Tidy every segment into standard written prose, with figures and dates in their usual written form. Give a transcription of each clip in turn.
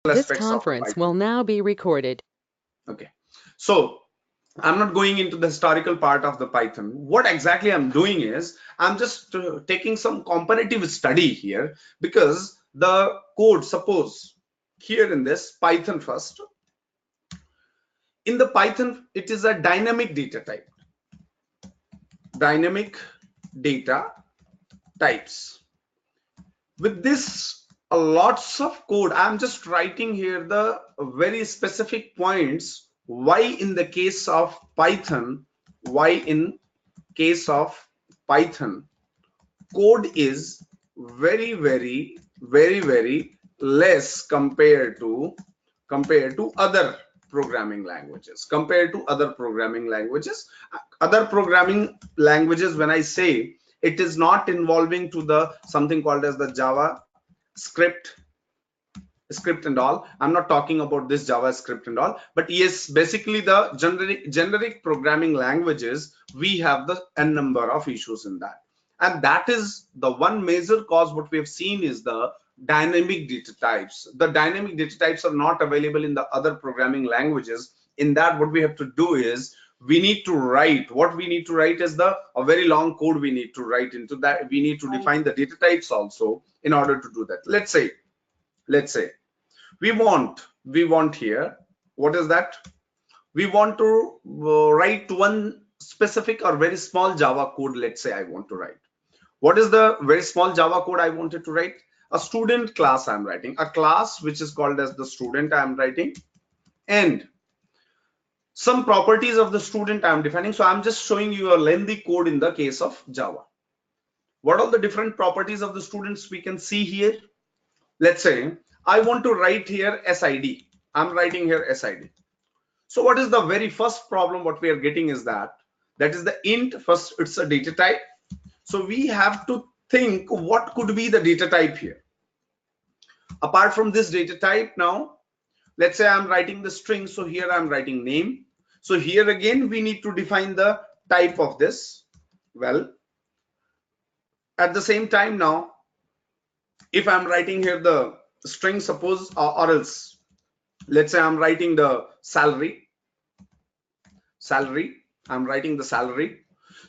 This aspects of the conference Python. will now be recorded. Okay, so I'm not going into the historical part of the Python. What exactly I'm doing is I'm just taking some comparative study here, because the code, suppose here in this Python first, in the Python, it is a dynamic data type, dynamic data types. With this, lots of code, I'm just writing here the very specific points why in the case of Python, why in case of Python, code is very less compared to other programming languages. Other programming languages, when I say, it is not involving to the something called as the JavaScript and all. I'm not talking about this JavaScript and all, but yes, basically the generic programming languages, we have the n number of issues in that. And that is the one major cause. What we have seen is the dynamic data types. The dynamic data types are not available in the other programming languages. In that, what we have to do is we need to write, what we need to write is a very long code we need to write. Into that, we need to define the data types also in order to do that. Let's say we want here, what is that? We want to write one specific or very small Java code. Let's say I want to write, what is the very small Java code I wanted to write? A student class I'm writing, a class which is called as the student I'm writing, and some properties of the student I'm defining. So I'm just showing you a lengthy code in the case of Java. What are the different properties of the students we can see here? Let's say I want to write here SID. I'm writing here SID. So what is the very first problem what we are getting is that is the int. First, it's a data type. So we have to think what could be the data type here. Apart from this data type, now let's say I'm writing the string. So here I'm writing name. So here again we need to define the type of this. Well, at the same time, now if I'm writing here the string, suppose, or else let's say I'm writing the salary, I'm writing the salary.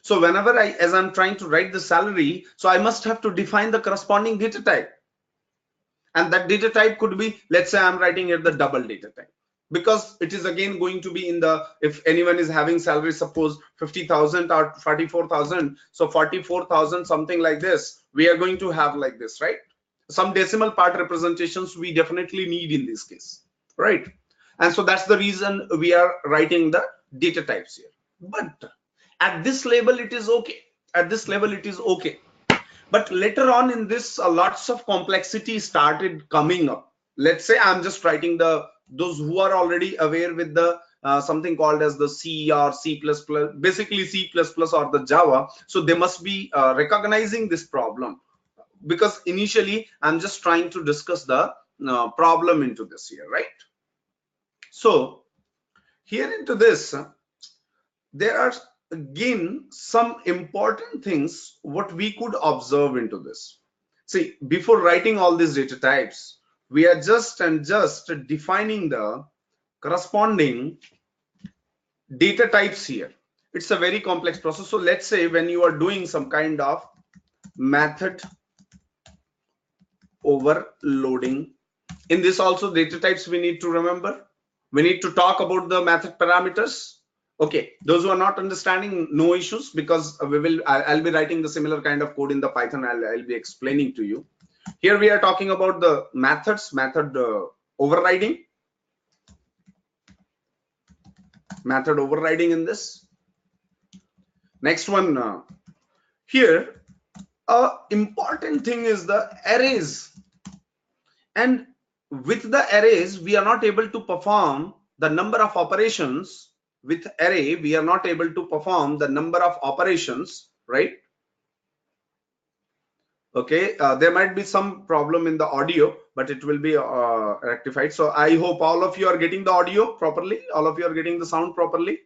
So whenever as I'm trying to write the salary, so I must have to define the corresponding data type. And that data type could be, let's say I'm writing here the double data type, because it is again going to be in the, if anyone is having salary, suppose 50,000 or 44,000, so 44,000 something like this, we are going to have like this, right? Some decimal part representations we definitely need in this case, right? And so that's the reason we are writing the data types here. But at this level it is okay, but later on in this, lots of complexity started coming up. Let's say I'm just writing those who are already aware with the something called as the C or C++, basically C++ or the Java, so they must be recognizing this problem, because initially I'm just trying to discuss the problem into this here, right? So here into this, there are again some important things what we could observe into this. See, before writing all these data types, we are just defining the corresponding data types here. It's a very complex process. So let's say when you are doing some kind of method overloading, in this also data types we need to remember. We need to talk about the method parameters. Okay, those who are not understanding, no issues, because I'll be writing the similar kind of code in the Python. I'll be explaining to you. Here we are talking about the methods, method overriding in this. Next one, here important thing is the arrays, and with the arrays we are not able to perform the number of operations. With array we are not able to perform the number of operations, right? Okay, there might be some problem in the audio, but it will be rectified. So I hope all of you are getting the audio properly, all of you are getting the sound properly.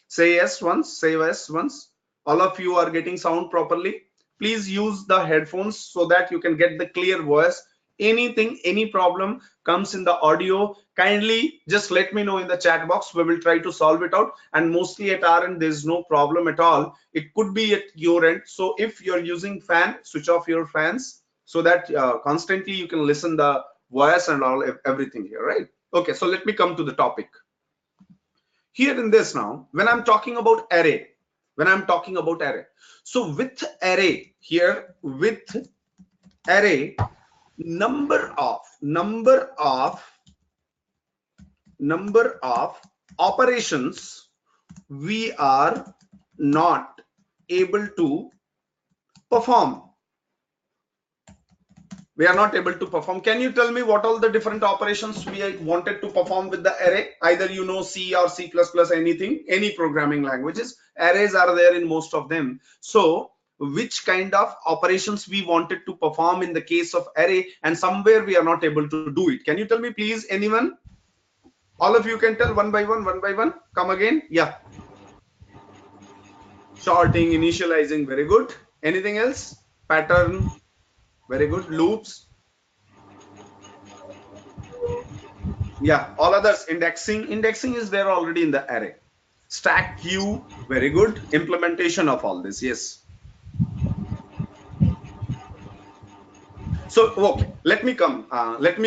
Say yes once, say yes once. All of you are getting sound properly. Please use the headphones so that you can get the clear voice. Anything, any problem comes in the audio, kindly just let me know in the chat box. We will try to solve it out, and mostly at our end there's no problem at all. It could be at your end. So if you're using fan, switch off your fans so that constantly you can listen the voice and all, everything here, right? Okay, so let me come to the topic here in this. Now when I'm talking about array, so with array here, with array, number of operations we are not able to perform. Can you tell me what all the different operations we wanted to perform with the array? Either you know C or C++, anything, any programming languages, arrays are there in most of them. So which kind of operations we wanted to perform in the case of array, and somewhere we are not able to do it. Can you tell me, please? Anyone? All of you can tell one by one. Come again. Yeah. Sorting, initializing, very good. Anything else? Pattern, very good. Loops. Yeah, all others. Indexing is there already in the array. Stack queue, very good. Implementation of all this, yes. So okay, let me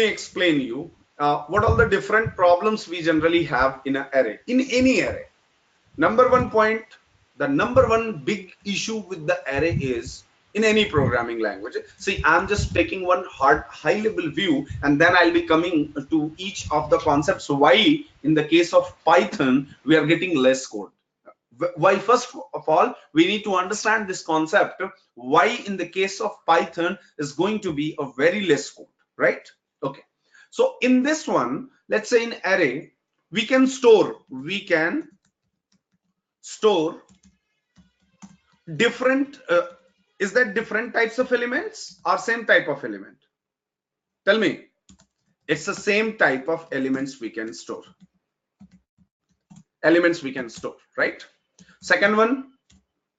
explain you what all the different problems we generally have in an array, in any array. Number one point, the number one big issue with the array is, in any programming language, see, I'm just taking one high level view, and then I'll be coming to each of the concepts why in the case of Python we are getting less code. Why? First of all, we need to understand this concept, why in the case of Python is going to be a very less code, right? Okay, so in this one, let's say in array we can store different is that different types of elements or same type of element? Tell me. It's the same type of elements we can store. Right? Second one,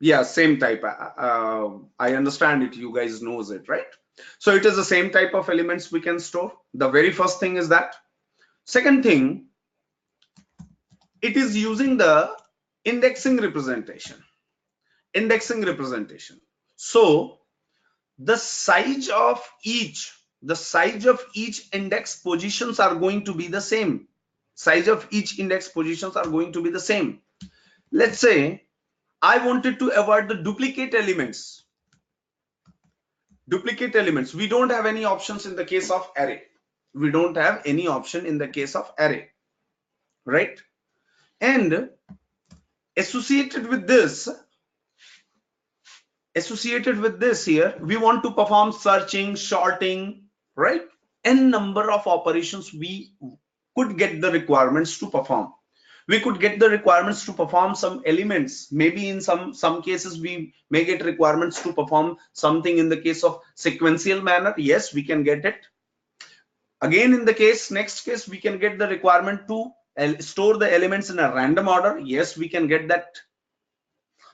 yeah, same type. I understand it, you guys knows it, right? So it is the same type of elements we can store. The very first thing is that. Second thing, it is using the indexing representation. So the size of each index positions are going to be the same. Let's say I wanted to avoid the duplicate elements. We don't have any options in the case of array. Right? And associated with this here, we want to perform searching, sorting, right? N number of operations we could get the requirements to perform. Some elements. Maybe in some cases we may get requirements to perform something in the case of sequential manner. Yes, we can get it. Again, in the next case, we can get the requirement to store the elements in a random order. Yes, we can get that.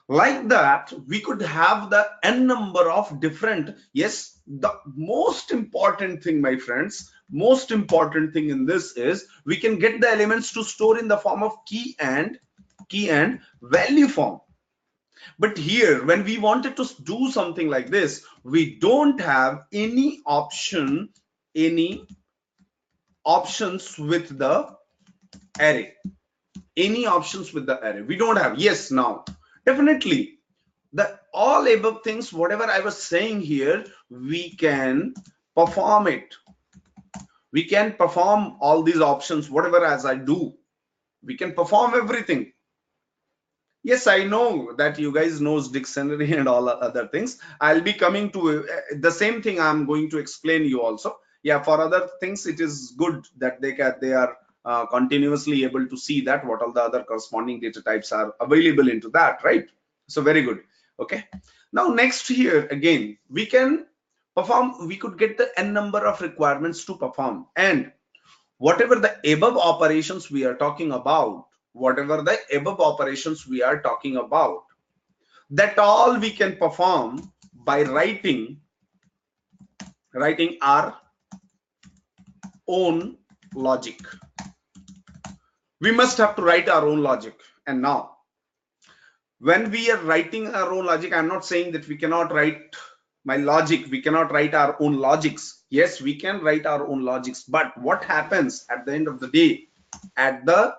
Like that, we could have the n number of different. Yes, the most important thing, my friends, in this is we can get the elements to store in the form of key and value form. But here, when we wanted to do something like this, we don't have any options with the array. We don't have. Yes, now definitely the all above things, whatever I was saying here, we can perform it. We can perform all these options, whatever as I do. We can perform everything. Yes, I know that you guys knows dictionary and all other things. I'll be coming to the same thing. I'm going to explain you also. Yeah, for other things, it is good that they are continuously able to see that what all the other corresponding data types are available into that, right? So very good. Okay, now next here again, we can perform, we could get the n number of requirements to perform, and whatever the above operations we are talking about, that all we can perform by writing our own logic. We must have to write our own logic. And now, when we are writing our own logic, I'm not saying that we cannot write my logic, we cannot write our own logics. Yes, we can write our own logics, but what happens at the end of the day? At the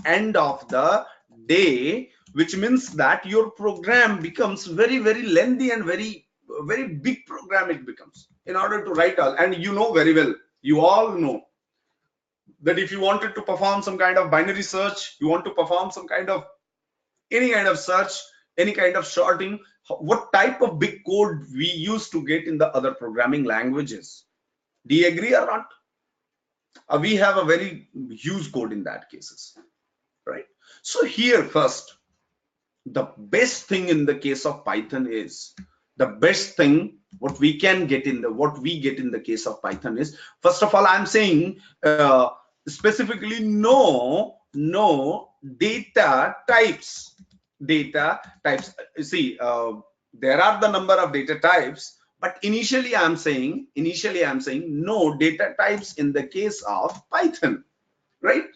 end of the day, which means that your program becomes very, very lengthy and very big program it becomes in order to write all. And you know very well, you all know that if you wanted to perform some kind of binary search, you want to perform some kind of any kind of search, any kind of sorting, what type of big code we used to get in the other programming languages. Do you agree or not? We have a very huge code in that cases, right? So here first, the best thing in the case of Python is, the best thing what we can get in the case of Python is, first of all, I'm saying specifically no data types. See, there are the number of data types, but initially I'm saying no data types in the case of Python, right?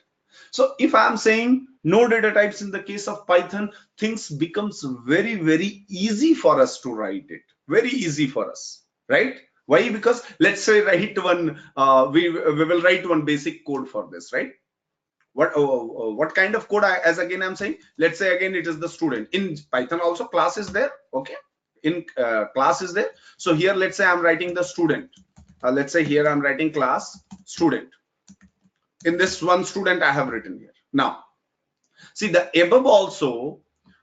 So if I'm saying no data types in the case of Python, things becomes very, very easy for us to write it. Very easy for us, right? Why? Because let's say write one, we will write one basic code for this, right? What kind of code? As again I'm saying, let's say again it is the student. In Python also class is there, okay? In class is there. So here let's say I'm writing the student. Let's say here I'm writing class student. In this one student I have written here. Now, see the above also,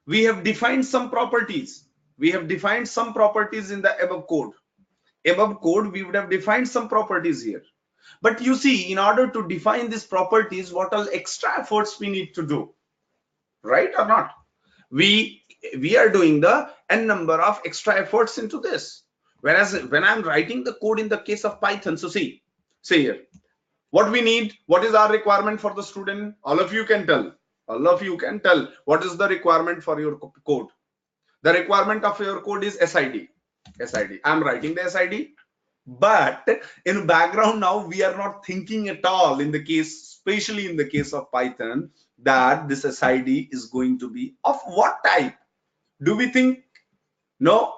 we have defined some properties. We have defined some properties in the above code. Above code, we would have defined some properties here. But you see, in order to define these properties, what all extra efforts we need to do, right or not? We are doing the n number of extra efforts into this. Whereas when I'm writing the code in the case of Python, so see here, what we need, what is our requirement for the student? All of you can tell. All of you can tell what is the requirement for your code. The requirement of your code is SID. SID. I'm writing the SID, but in background now we are not thinking at all in the case, especially in the case of Python, that this SID is going to be of what type. Do we think? No,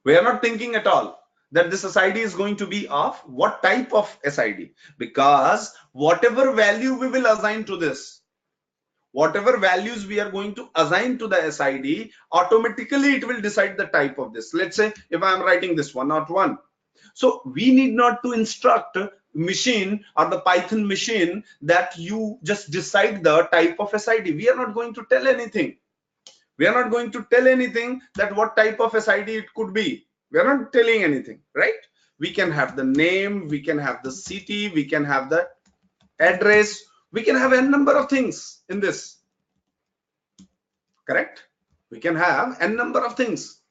we are not thinking at all that this SID is going to be of what type of SID, because whatever value we will assign to this, whatever values we are going to assign to the SID, automatically it will decide the type of this. Let's say if I am writing this 101, so we need not to instruct machine or the Python machine that you just decide the type of SID. We are not going to tell anything. We are not going to tell anything that what type of SID it could be. We are not telling anything, right? We can have the name, we can have the city, we can have the address, we can have a number of things in this, correct? We can have a number of things,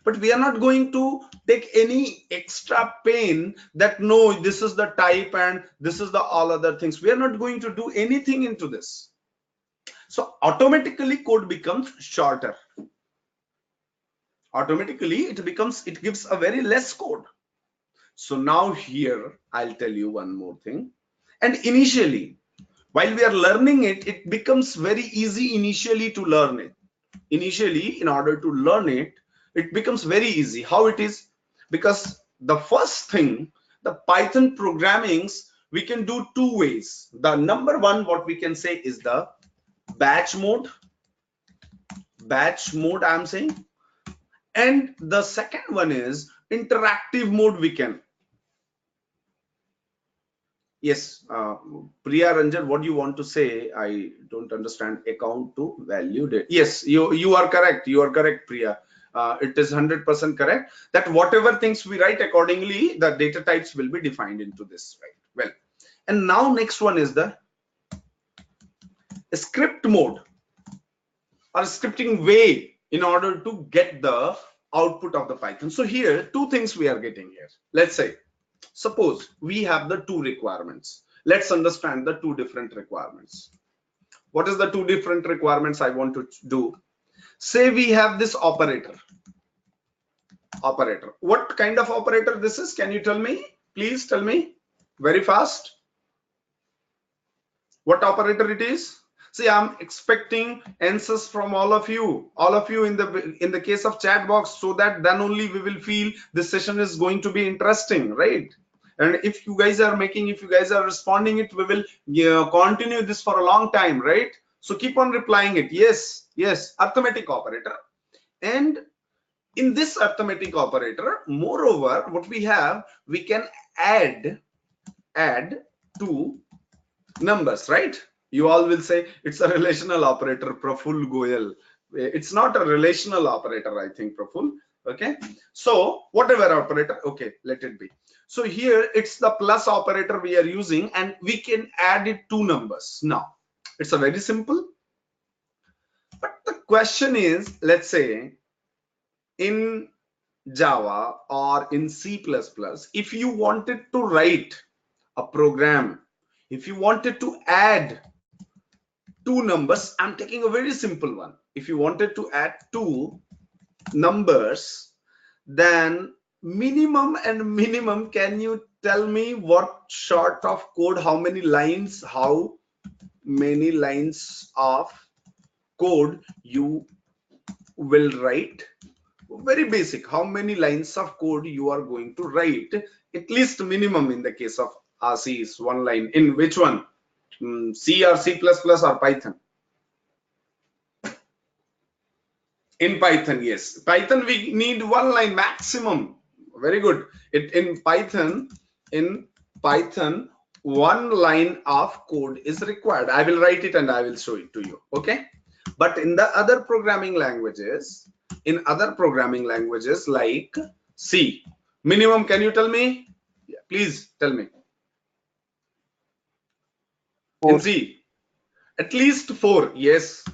but we are not going to take any extra pain that no, this is the type and this is the all other things. We are not going to do anything into this. So automatically code becomes shorter. Automatically it gives a very less code. So now here I'll tell you one more thing. And initially, while we are learning it, it becomes very easy initially to learn it. Initially, in order to learn it, it becomes very easy. How it is? Because the first thing, the Python programmings, we can do two ways. The number one, what we can say is the batch mode. Batch mode, I'm saying. And the second one is interactive mode we can. Yes, Priya Ranjan, what do you want to say? I don't understand. Account to value date. Yes, you are correct. You are correct, Priya. It is 100% correct that whatever things we write accordingly, the data types will be defined into this, right? Well, and now next one is the script mode or scripting way in order to get the output of the Python. So here, two things we are getting here. Let's say, suppose we have the two requirements. Let's understand the two different requirements. What is the two different requirements I want to do? Say we have this operator. Operator. What kind of operator this is? Can you tell me? Please tell me. Very fast. What operator it is? See, I'm expecting answers from all of you in the case of chat box, so that then only we will feel this session is going to be interesting, right? And if you guys are responding it, we will continue this for a long time, right? So keep on replying it. Yes, yes, arithmetic operator. And in this arithmetic operator, moreover, what we have, we can add two numbers, right? You all will say it's a relational operator, Praful Goyal. It's not a relational operator, I think, Praful. Okay, so whatever operator, okay, let it be. So here it's the plus operator we are using, and we can add it two numbers. Now it's a very simple, but the question is, let's say in Java or in C++, if you wanted to write a program, if you wanted to add two numbers, I'm taking a very simple one. If you wanted to add two numbers, then minimum, can you tell me what sort of code, how many lines of code you will write? Very basic, how many lines of code you are going to write? At least minimum in the case of C is one line. In which one? C or C++ or Python? In Python, yes. Python we need one line maximum. Very good. In Python, one line of code is required. I will write it and I will show it to you. Okay. But in the other programming languages, like C, minimum, can you tell me? Yeah, please tell me. In C, at least 4. Yes.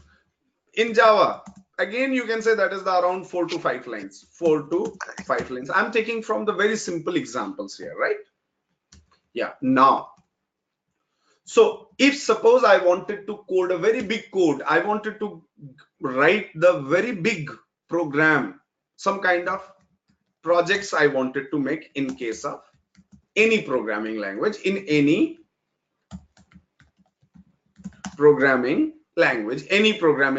In Java, again, you can say that is the around 4 to 5 lines. 4 to 5 lines. I'm taking from the very simple examples here, right? Yeah. Now, so if suppose I wanted to code a very big code, I wanted to write the very big program, some kind of projects I wanted to make in case of any programming language, in any programming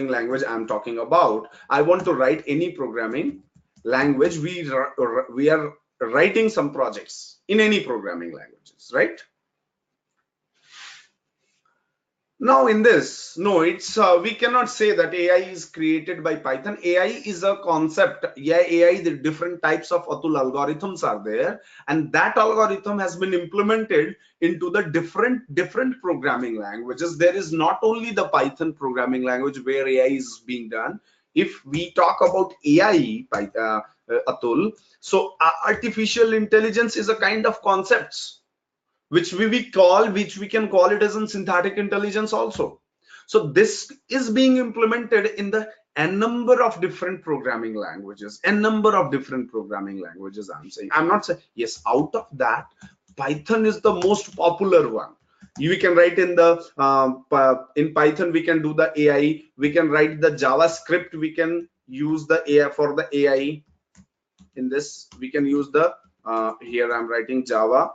language I'm talking about. I want to write any programming language. We are writing some projects in any programming languages, right? Now in this, no, it's we cannot say that AI is created by Python. AI is a concept. Yeah, AI, the different types of Atul algorithms are there, and that algorithm has been implemented into the different programming languages. There is not only the Python programming language where AI is being done. If we talk about AI, Atul, so artificial intelligence is a kind of concepts which we can call it as a synthetic intelligence also. So this is being implemented in the n number of different programming languages. I'm saying, I'm not saying, yes, out of that Python is the most popular one. We can write in Python, we can do the AI, we can write the JavaScript, we can use the AI for the AI. In this we can use the here I'm writing Java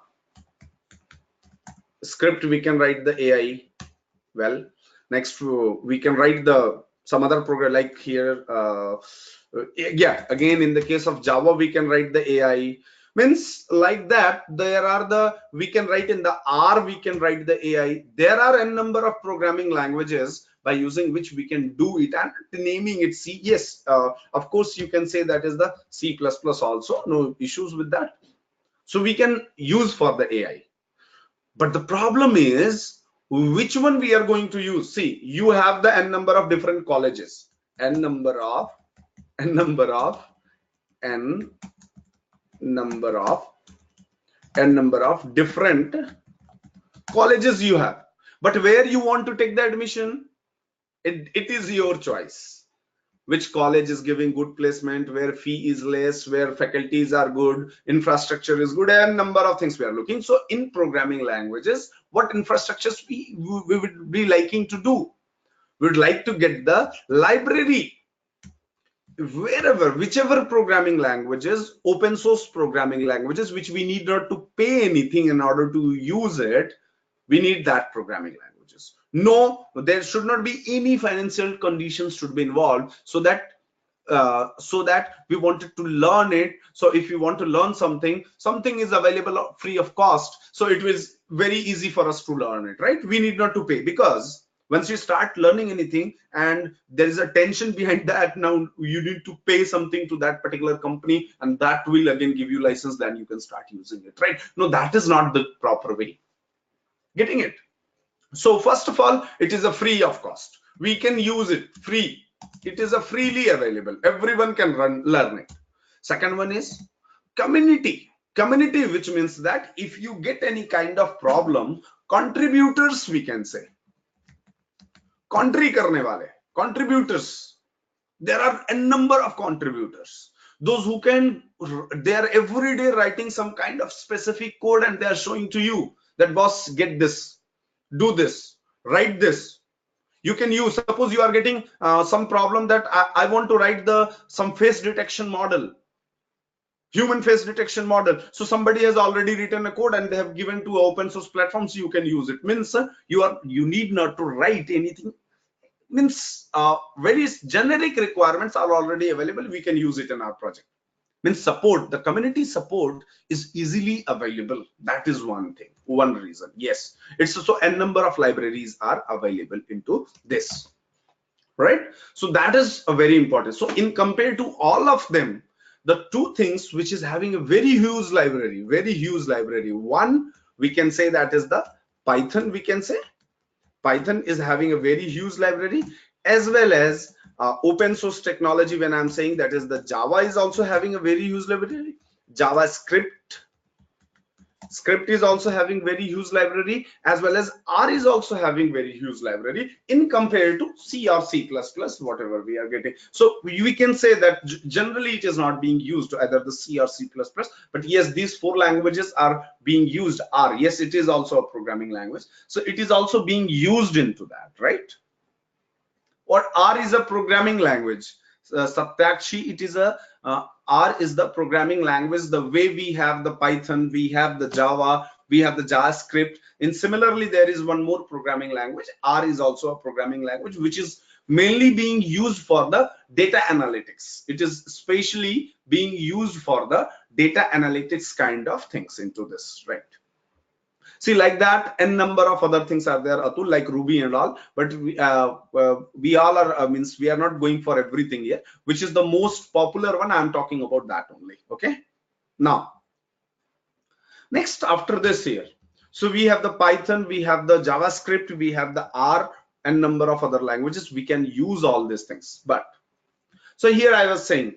script, we can write the AI. Well, next we can write some other program, like here yeah, again in the case of Java we can write the AI. Means like that, we can write in the R, we can write the AI. There are n number of programming languages by using which we can do it, and naming it C. Yes, of course you can say that is the C++ also, no issues with that. So we can use for the AI. But the problem is, which one we are going to use? See, you have the n number of different colleges, n number of different colleges you have. But where you want to take the admission, it is your choice. Which college is giving good placement, where fee is less, where faculties are good, infrastructure is good, and number of things we are looking. So in programming languages, what infrastructures we would be liking to do? We would like to get the library. wherever, whichever programming languages, open source programming languages, which we need not to pay anything in order to use it, we need that programming languages. No, there should not be any financial conditions should be involved, so that we wanted to learn it. So if you want to learn something is available free of cost, so it was very easy for us to learn it, right? We need not to pay, because once you start learning anything and there is a tension behind that, now you need to pay something to that particular company, and that will again give you license, then you can start using it, right? No, that is not the proper way. Getting it? So first of all, it is a free of cost. We can use it free. It is a freely available. Everyone can learn it. Second one is community. Community, which means that if you get any kind of problem, contributors, we can say. Karne wale, contributors. There are a number of contributors. Those who can, they are every day writing some kind of specific code, and they are showing to you that, boss, get this, do this, write this. You can use, suppose you are getting some problem that I want to write some face detection model, human face detection model. So somebody has already written a code and they have given to open source platforms, so you can use it. Means you need not to write anything. Means very generic requirements are already available. We can use it in our project. Means support, the community support is easily available. That is one thing, one reason. Yes, it's also a number of libraries are available into this, right? So that is a very important. So in compared to all of them, the two things which is having a very huge library, one we can say that is the Python. We can say Python is having a very huge library, as well as open source technology. When I'm saying that is the Java is also having a very huge library. JavaScript is also having very huge library, as well as R is also having very huge library in compared to C or C++, whatever we are getting. So we can say that generally it is not being used either the C or C++, but yes, these four languages are being used. R, yes, it is also a programming language, so it is also being used into that, right? Or R is a programming language. Satyakshi, it is a R is the programming language. The way we have the Python, we have the Java, we have the JavaScript. And similarly, there is one more programming language. R is also a programming language, which is mainly being used for the data analytics. It is especially being used for the data analytics kind of things into this, right? See, like that, n number of other things are there, Atul, like Ruby and all. But we all are, means we are not going for everything here. Which is the most popular one? I'm talking about that only. Okay. Now, next after this here, so we have the Python, we have the JavaScript, we have the R, and number of other languages. We can use all these things. But so here I was saying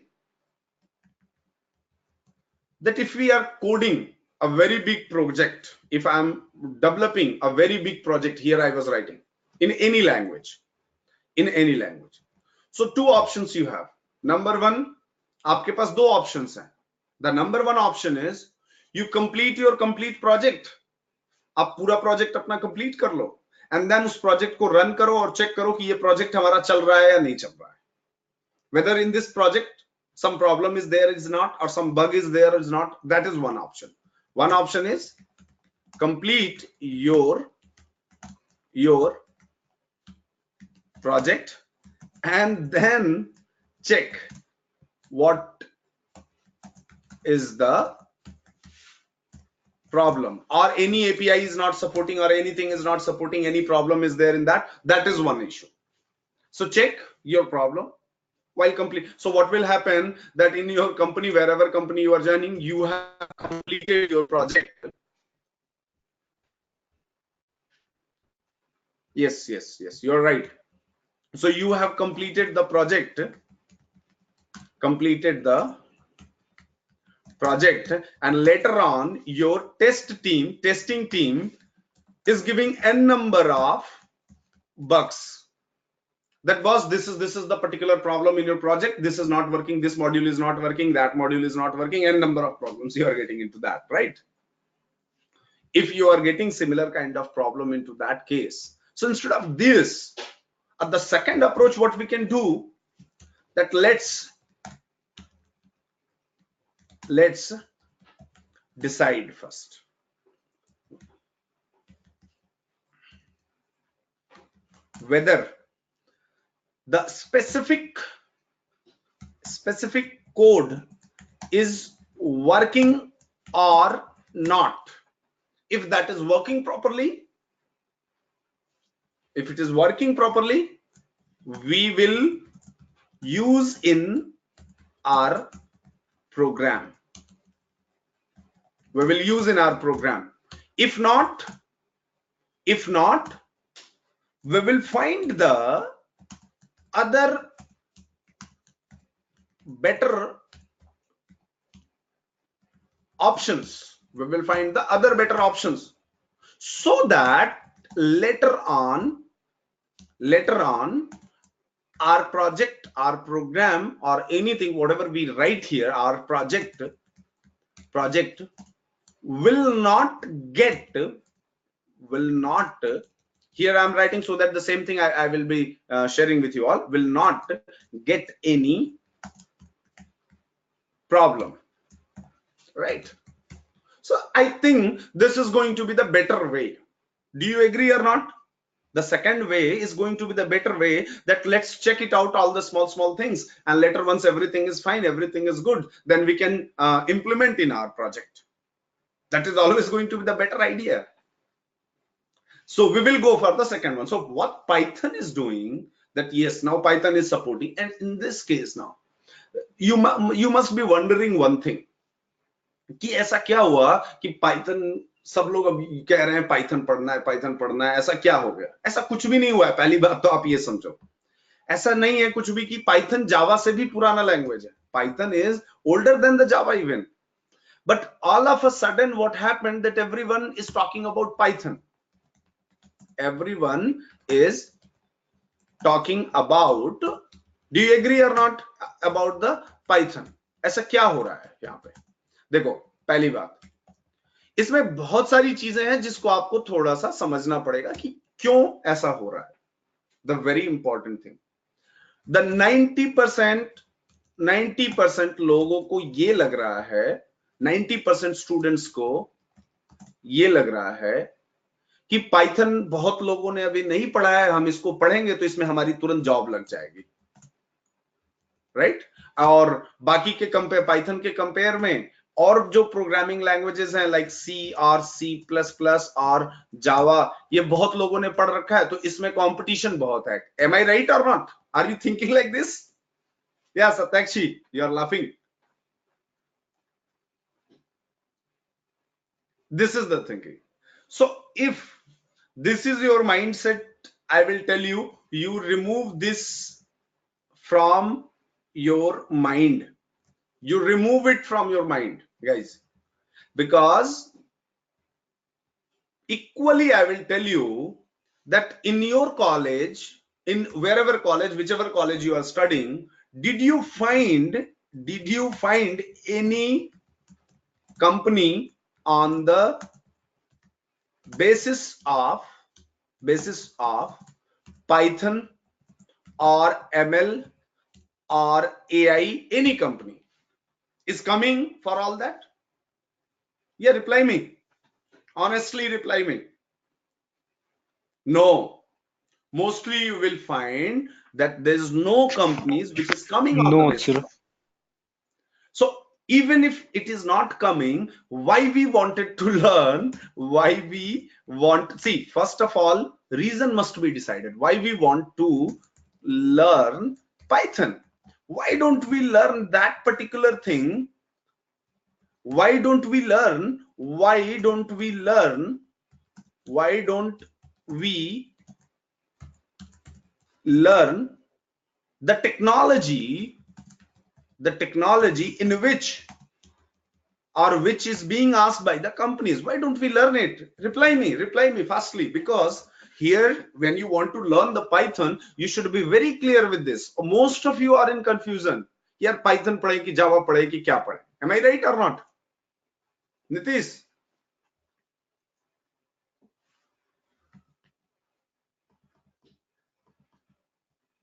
that if we are coding a very big project, if I'm developing a very big project, here I was writing in any language, so two options you have. Number one, आपके पास दो options हैं. The number one option is you complete your complete project. आप पूरा project अपना complete कर लो, and then उस project को run करो और check करो कि ये project हमारा चल रहा है या नहीं चल रहा है. Whether in this project some problem is there, is not, or some bug is there, is not. That is one option. One option is complete your project and then check what is the problem, or any API is not supporting, or anything is not supporting, any problem is there in that. That is one issue. So check your problem while complete. So what will happen that in your company, wherever company you are joining, you have completed your project. Yes, you're right. So you have completed the project, and later on your testing team is giving n number of bugs. That was, this is the particular problem in your project. This is not working, this module is not working, that module is not working, n number of problems you are getting into that, right? If you are getting similar kind of problem into that case, so instead of this, the second approach what we can do, that let's let's decide first. Whether the specific code is working or not. If that is working properly, if it is working properly, we will use in our program. We will use in our program. If not, we will find the other better options. We will find the other better options, so that later on our project, our program, or anything, whatever we write here, our project will not, here I'm writing so that the same thing I will be sharing with you all, will not get any problem, right? So I think this is going to be the better way. Do you agree or not? The second way is going to be the better way, that let's check it out, all the small things, and later once everything is fine, everything is good, then we can implement in our project. That is always going to be the better idea. So we will go for the second one. So what Python is doing, that yes, now Python is supporting, and in this case now you must be wondering one thing, कि ऐसा क्या हुआ कि Python, सब लोग अब कह रहे हैं पाइथन पढ़ना है, ऐसा क्या हो गया? ऐसा कुछ भी नहीं हुआ है। पहली बात तो आप ये समझो, ऐसा नहीं है कुछ भी कि पाइथन जावा से भी पुराना लैंग्वेज है। Python is older than the Java even, but all of a sudden what happened, that everyone is talking about Python. Everyone is talking about, do you agree or not, about the Python? ऐसा क्या हो रहा है यहाँ पे? देखो, पहली बात, इसमें बहुत सारी चीजें हैं जिसको आपको थोड़ा सा समझना पड़ेगा कि क्यों ऐसा हो रहा है। The very important thing, the 90% लोगों को ये लग रहा है, 90% स्टूडेंट्स को ये लग रहा है कि पाइथन बहुत लोगों ने अभी नहीं पढ़ा है, हम इसको पढ़ेंगे तो इसमें हमारी तुरंत जॉब लग जाएगी, राइट? और बाकी के कंपेयर, पाइथन के कंपेयर में और जो प्रोग्रामिंग लैंग्वेजेस हैं लाइक सी और C++ और जावा, ये बहुत लोगों ने पढ़ रखा है, तो इसमें कंपटीशन बहुत है। एम आई राइट और not? Are you thinking like this? या Satyakshi, you are laughing? This is the thinking. So if this is your mindset, I will tell you, you remove this from your mind. You remove it from your mind, guys, because equally I will tell you that in your college, in wherever college, whichever college you are studying, did you find any company on the basis of Python or ML or AI? Any company is coming for all that? Yeah, reply me. Honestly, reply me. No. Mostly you will find that there is no companies which is coming on the basis of. So even if it is not coming, why we wanted to learn, why we want, see, first of all, reason must be decided why we want to learn Python. Why don't we learn that particular thing? Why don't we learn the technology in which is being asked by the companies? Why don't we learn it? Reply me fastly, because here when you want to learn the Python, you should be very clear with this. Most of you are in confusion. Here Python padhe ki Java padhe ki kya padhe? Am I right or not? Nitish?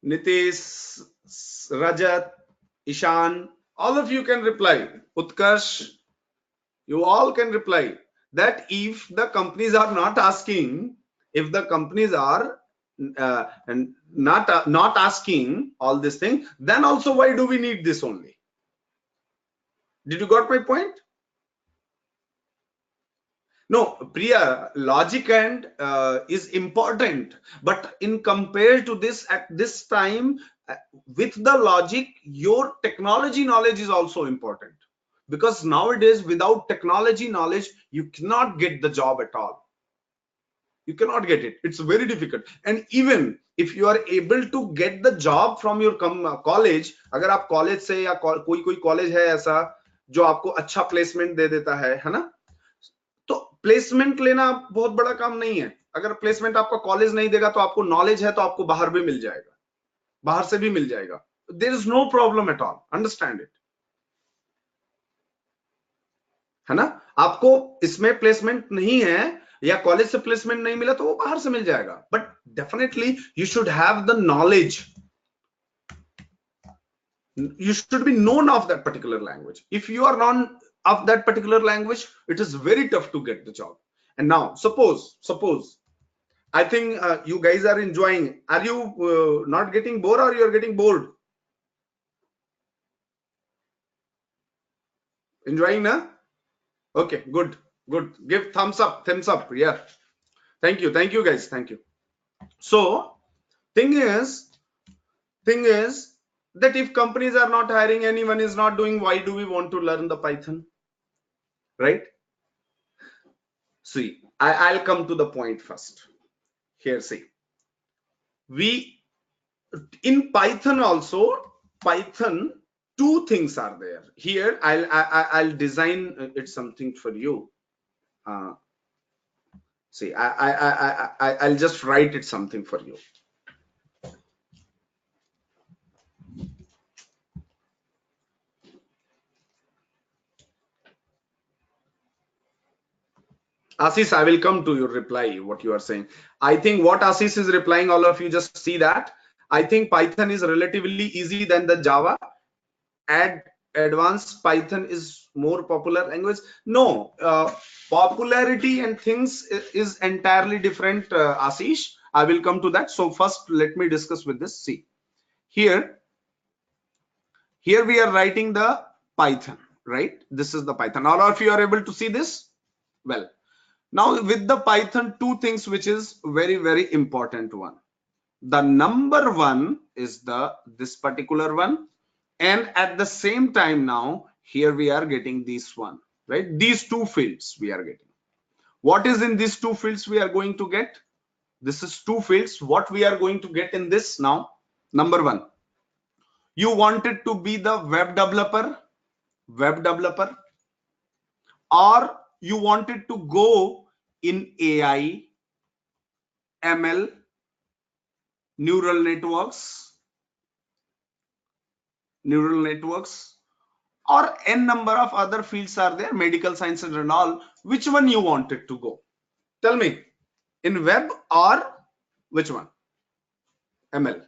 Nitish, Rajat, Ishan, All of you can reply. Utkarsh, you all can reply that if the companies are not asking, if the companies are not asking all this thing, then also why do we need this only? Did you got my point? No, Priya, logic and is important, but in compared to this at this time, with the logic, your technology knowledge is also important, because nowadays without technology knowledge, you cannot get the job at all. You cannot get it. It's very difficult. And even if you are able to get the job from your college, अगर आप college से या कोई college है ऐसा जो आपको अच्छा placement दे देता है ना, तो प्लेसमेंट लेना बहुत बड़ा काम नहीं है. अगर प्लेसमेंट आपका कॉलेज नहीं देगा तो आपको नॉलेज है तो आपको बाहर भी मिल जाएगा, बाहर से भी मिल जाएगा. There is no problem at all. Understand it, है ना. आपको इसमें प्लेसमेंट नहीं है या कॉलेज से प्लेसमेंट नहीं मिला तो वो बाहर से मिल जाएगा. But definitely you should have the knowledge. You should be known of that particular language. If you are known of that particular language, it is very tough to get the job. And now suppose I think you guys are enjoying. Are you not getting bored, or you are getting bored? Enjoying, na? Okay, good. Give thumbs up. Yeah, thank you guys, thank you. So thing is that if companies are not hiring, anyone is not doing, why do we want to learn the Python, right? See, I'll come to the point first. Here, see, we in Python also, Python, two things are there. Here I'll design it something for you. See, I'll just write it something for you. Ashish, I will come to your reply, what you are saying. I think what Ashish is replying, all of you just see that. I think Python is relatively easy than the Java. Advanced Python is more popular language. No, popularity and things is entirely different, Ashish. I will come to that. So first, let me discuss with this. See, here we are writing the Python, right? This is the Python. All of you are able to see this? Well, now with the Python, two things which is very important one. The number one is this particular one, and at the same time now here we are getting this one, right? These two fields we are getting. What is in these two fields we are going to get? This is two fields. What we are going to get in this now? Number one, you wanted to be the web developer, or you wanted to go in AI, ML, neural networks, or n number of other fields are there, medical sciences and all. Which one you wanted to go? Tell me, in web or which one? ML,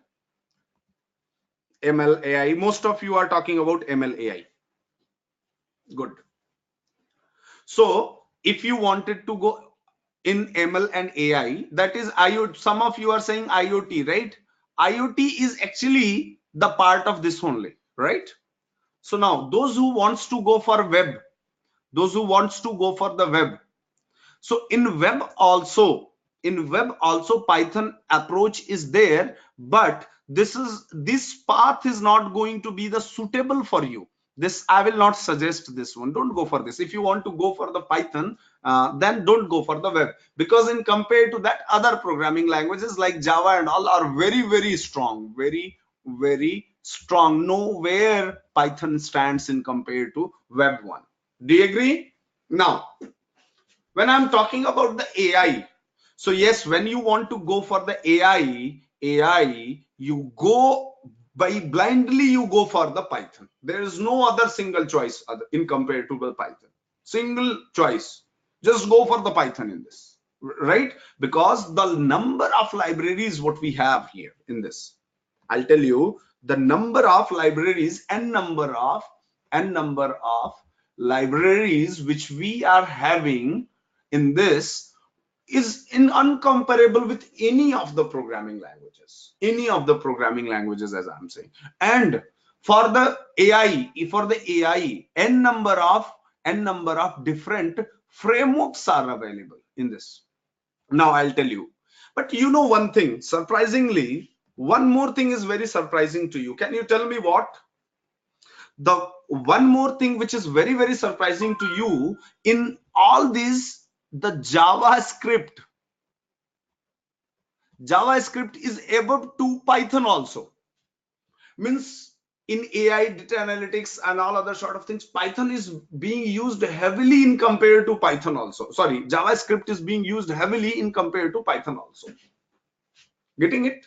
AI. Most of you are talking about ML, AI. Good. So if you wanted to go in ML and AI, that is IoT. Some of you are saying IoT, right? IoT is actually the part of this only, right? So now those who wants to go for web, the web. So in web also Python approach is there, but this path is not going to be the suitable for you. This I will not suggest this one. Don't go for this. If you want to go for the Python, then don't go for the web, because in compared to that, other programming languages like Java and all are very strong, very strong. Nowhere Python stands in compared to web one. Do you agree? Now, when I'm talking about the AI, so yes, when you want to go for the AI, you go blindly, you go for the Python. There is no other single choice in compared to the Python. Single choice. Just go for the Python in this, right? Because the number of libraries what we have here in this, I'll tell you the number of libraries and number of n number of libraries which we are having in this is uncomparable with any of the programming languages, as I'm saying. And for the AI, n number of different frameworks are available in this. Now I'll tell you. But you know one thing, surprisingly, one more thing is very surprising to you. Can you tell me what? The one more thing which is very, very surprising to you in all these, the JavaScript is above to Python also. Means in AI, data analytics and all other sort of things, Python is being used heavily in compared to Python also. Sorry, JavaScript is being used heavily in compared to Python also. Getting it?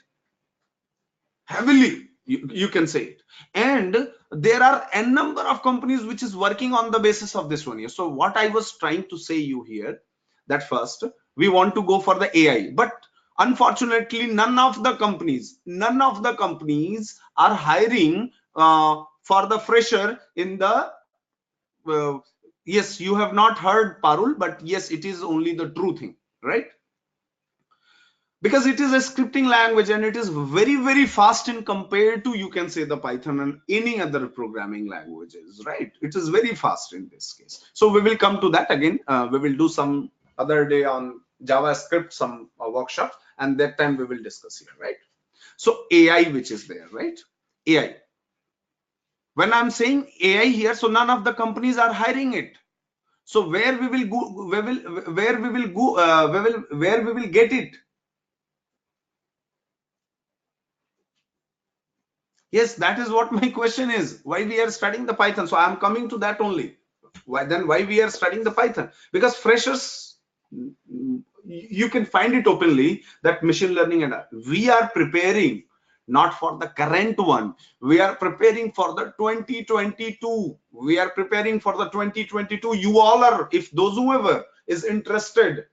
Heavily, you can say it. And there are a number of companies which is working on the basis of this one here. So what I was trying to say you here, that first we want to go for the AI, but unfortunately none of the companies are hiring for the fresher in the yes, you have not heard, Parul, but yes, it is only the true thing, right? Because it is a scripting language and it is very, very fast in compared to, you can say, the Python and any other programming languages, right? It is very fast in this case. So we will come to that again. We will do some other day on JavaScript, some workshop, and that time we will discuss here, right? So AI, which is there, right? AI. When I'm saying AI here, so none of the companies are hiring it. So where we will go, where we will get it? Yes, that is what my question is. Why we are studying the Python? So I'm coming to that only. Why we are studying the Python? Because freshers, you can find it openly that machine learning, and we are preparing not for the current one. We are preparing for the 2022. We are preparing for the 2022. You all are, if whoever is interested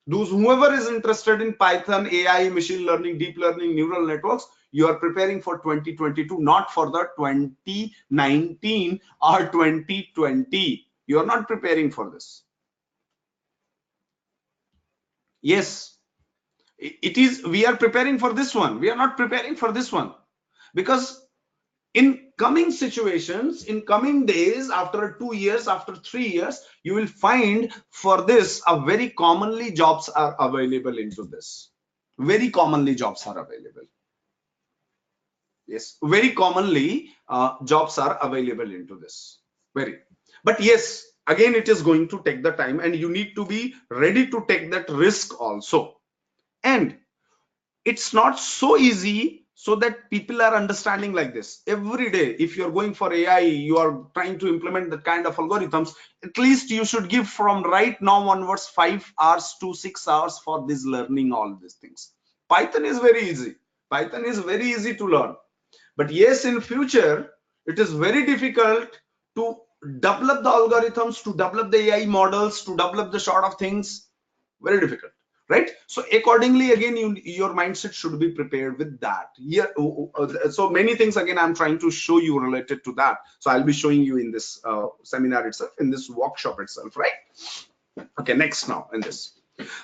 in Python, AI, machine learning, deep learning, neural networks, you are preparing for 2022, not for the 2019 or 2020. You are not preparing for this. Yes, it is. We are preparing for this one. We are not preparing for this one, because in coming situations, in coming days, after 2 years, after 3 years, you will find for this a very commonly jobs are available into this. Very commonly jobs are available. Yes, very commonly jobs are available into this. Very. But yes, again, it is going to take the time, and you need to be ready to take that risk also. And it's not so easy, so that people are understanding like this. Every day, if you're going for AI, you are trying to implement that kind of algorithms, at least you should give from right now onwards 5 hours to 6 hours for this learning all these things. Python is very easy. Python is very easy to learn. But yes, in future, it is very difficult to develop the algorithms, to develop the AI models, to develop the sort of things. Very difficult, right? So accordingly, again, your mindset should be prepared with that. Here, so many things, again, I'm trying to show you related to that. So I'll be showing you in this seminar itself, in this workshop itself, right? Okay, next now in this.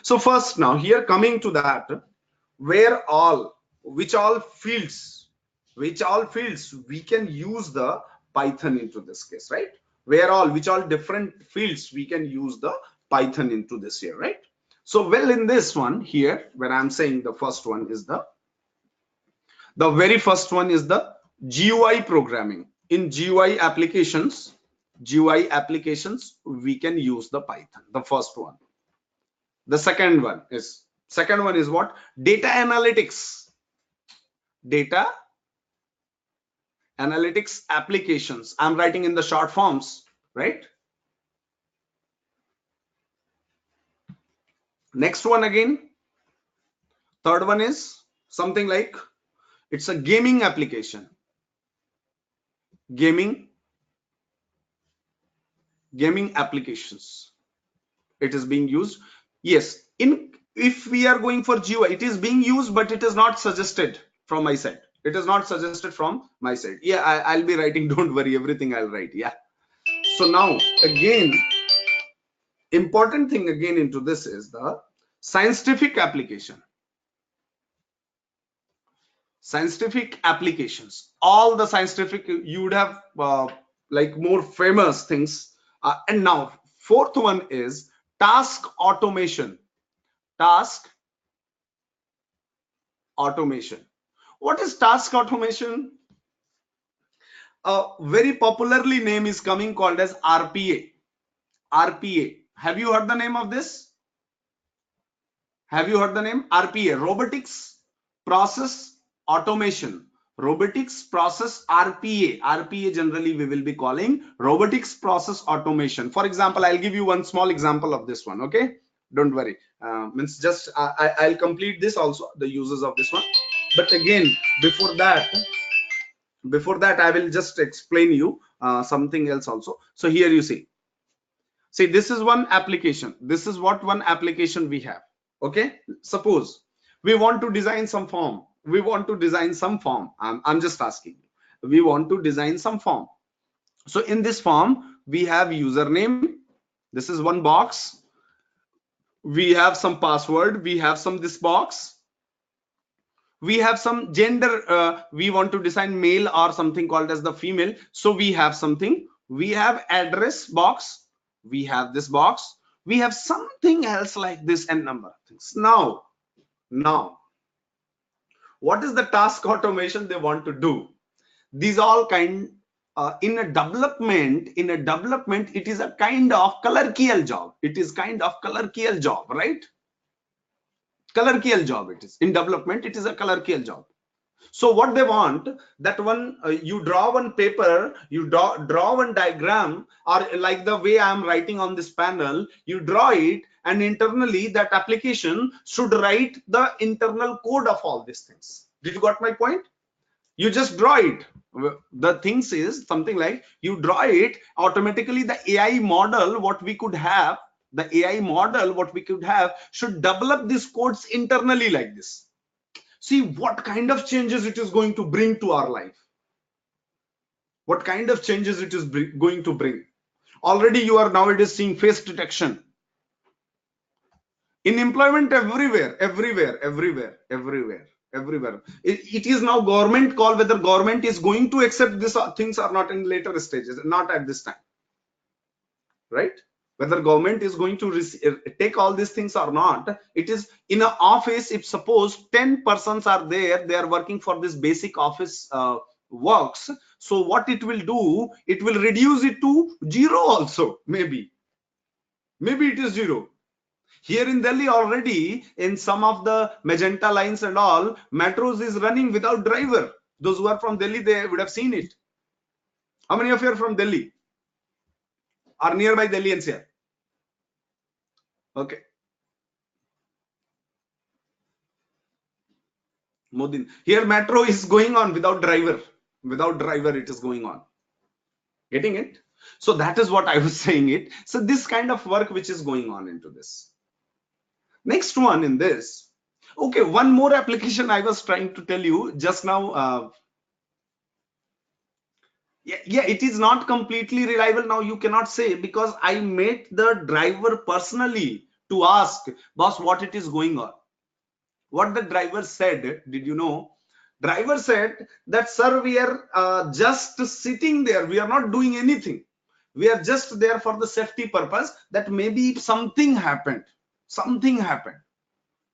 So first now here coming to that, which all fields we can use the Python into this case, right? Which all different fields we can use the Python into this here, right? So well, in this one here, where I'm saying the first one is the very first one is the GUI programming. In GUI applications, we can use the Python, the first one. The second one is what? Data analytics. Data analytics applications. I'm writing in the short forms, right? Next one again. Third one is something like, it's a gaming application. Gaming applications. It is being used. Yes, if we are going for GUI, it is being used, but it is not suggested from my side. It is not suggested from my side. Yeah, I'll be writing. Don't worry, everything I'll write. Yeah. So now again, important thing again into this is the scientific application. Scientific applications. All the scientific, you would have like more famous things. And now fourth one is task automation. Task automation. What is task automation? A very popularly name is coming called as RPA. RPA. Have you heard the name of this? Have you heard the name? RPA, robotics process automation. Robotics process RPA. RPA generally we will be calling robotics process automation. For example, I'll give you one small example of this one. Okay, don't worry. Means just I'll complete this also, the uses of this one. But again, before that I will just explain you something else also. So here you see this is one application. This is what one application we have. Okay, suppose we want to design some form. We want to design some form. I'm just asking you. We want to design some form. So in this form, we have username. This is one box. We have some password. We have some this box. We have some gender. We want to design male or something called as the female. So we have something. We have address box. We have this box. We have something else like this and number of things. Now, what is the task automation they want to do? These all kind in a development, it is a kind of clerical job. It is kind of clerical job, right? Clerical job it is. In development, it is a clerical job. So what they want, that one you draw one paper, you draw one diagram, or like the way I am writing on this panel, you draw it, and internally that application should write the internal code of all these things. Did you got my point? You just draw it. The things is something like you draw it, automatically the AI model what we could have, should develop these codes internally like this. See what kind of changes it is going to bring to our life. What kind of changes it is going to bring. Already you are nowadays seeing face detection. In employment everywhere. It is now government call whether government is going to accept these things or not in later stages, not at this time. Right? Whether government is going to take all these things or not. It is in an office, if suppose 10 persons are there, they are working for this basic office works. So what it will do, it will reduce it to 0 also. Maybe it is 0. Here in Delhi already, in some of the magenta lines and all, metros is running without driver. Those who are from Delhi, they would have seen it. How many of you are from Delhi? Or nearby Delhi NCR? Okay. Modin. Here metro is going on without driver. Without driver it is going on. Getting it? So that is what I was saying it. So this kind of work which is going on into this. Next one in this. Okay, one more application I was trying to tell you just now. Yeah, it is not completely reliable now. You cannot say, because I met the driver personally to ask, boss, what it is going on. What the driver said, did you know? Driver said that, sir, we are just sitting there. We are not doing anything. We are just there for the safety purpose, that maybe if something happened.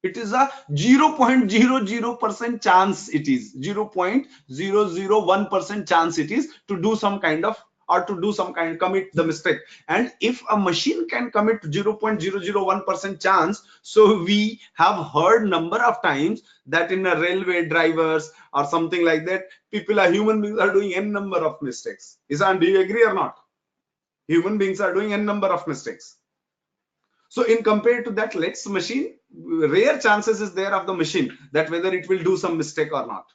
It is a 0.00% chance. It is 0.001% chance it is to do some kind of, or to do some kind, commit the mistake. And if a machine can commit 0.001% chance, so we have heard number of times that in a railway drivers or something like that, human beings are doing n number of mistakes. Do you agree or not? Human beings are doing n number of mistakes. So in compared to that, let's machine, rare chances is there of the machine that whether it will do some mistake or not.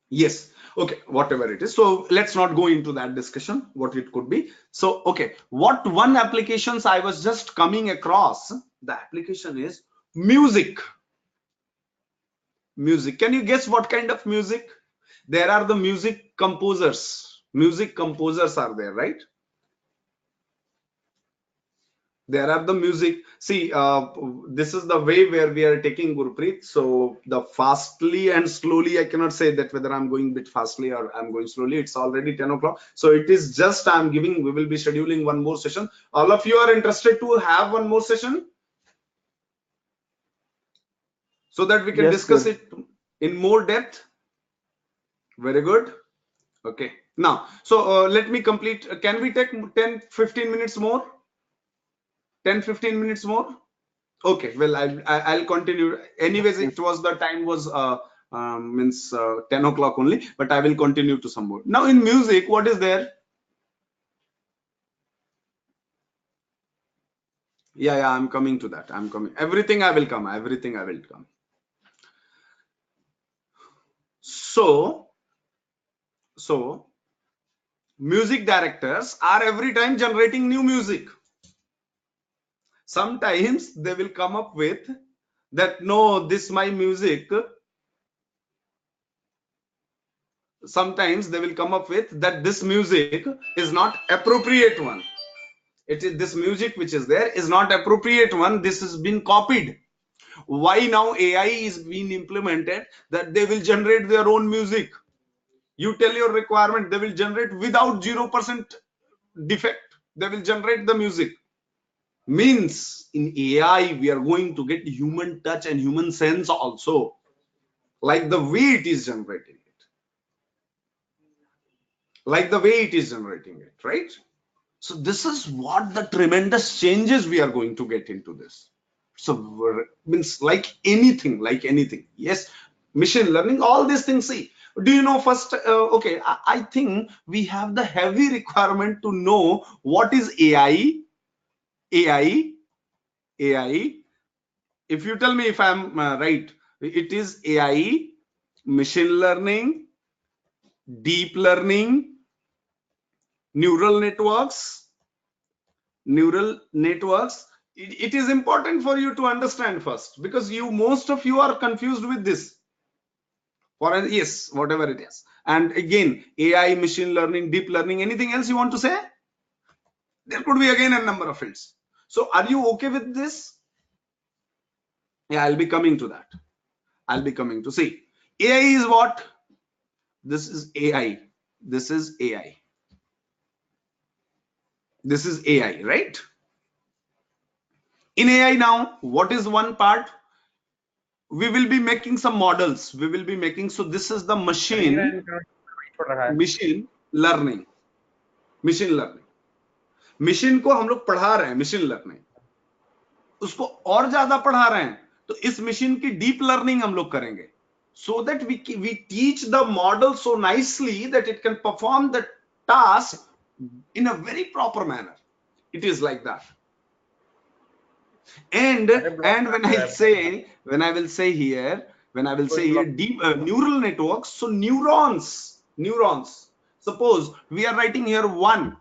Yes. Okay, whatever it is. So let's not go into that discussion, what it could be. So, okay, what one applications I was just coming across, the application is Music. Music. Can you guess what kind of music? There are the music composers. Music composers are there, right? There are the music. See, this is the way where we are taking, Gurpreet. So the fastly and slowly, I cannot say that whether I'm going a bit fastly or I'm going slowly. It's already 10 o'clock. So it is just I'm giving, we will be scheduling one more session. All of you are interested to have one more session so that we can Yes, discuss sir. it in more depth. Very good. Okay. Now, so let me complete. Can we take 10-15 minutes more? 10-15 minutes more? Okay, well, I'll continue. Anyways, it was the time was means 10 o'clock only, but I will continue to some more. Now in music, what is there? Yeah, I'm coming to that. I'm coming. Everything I will come. Everything I will come. So music directors are every time generating new music. Sometimes they will come up with that, no, this my music. Sometimes they will come up with that this music is not appropriate one. It is this music which is there is not appropriate one. This has been copied. Why now AI is being implemented that they will generate their own music? You tell your requirement, they will generate without 0% defect. They will generate the music. Means in AI we are going to get human touch and human sense also, like the way it is generating it, like the way it is generating it, right? So this is what the tremendous changes we are going to get into this. So means like anything. Yes, machine learning, all these things. See, do you know first? Okay, I think we have the heavy requirement to know what is AI. AI, AI. If you tell me if I'm right, it is AI, machine learning, deep learning, neural networks. It is important for you to understand first, because most of you are confused with this. Yes, whatever it is. And again, AI, machine learning, deep learning, anything else you want to say? There could be again a number of fields. So are you okay with this? Yeah, I'll be coming to that. I'll be coming to see. AI is what? This is AI. This is AI. This is AI, right? In AI now, what is one part? We will be making some models. We will be making, so this is the machine learning. Machine learning, machine को हम लोग पढ़ा रहे हैं, machine learning उसको और ज्यादा पढ़ा रहे हैं, तो इस मशीन की डीप लर्निंग हम लोग करेंगे, so that we teach the model so nicely that it can perform the task in a very proper manner. It is like that. And when I will say here deep neural networks, so neurons, suppose we are writing here one,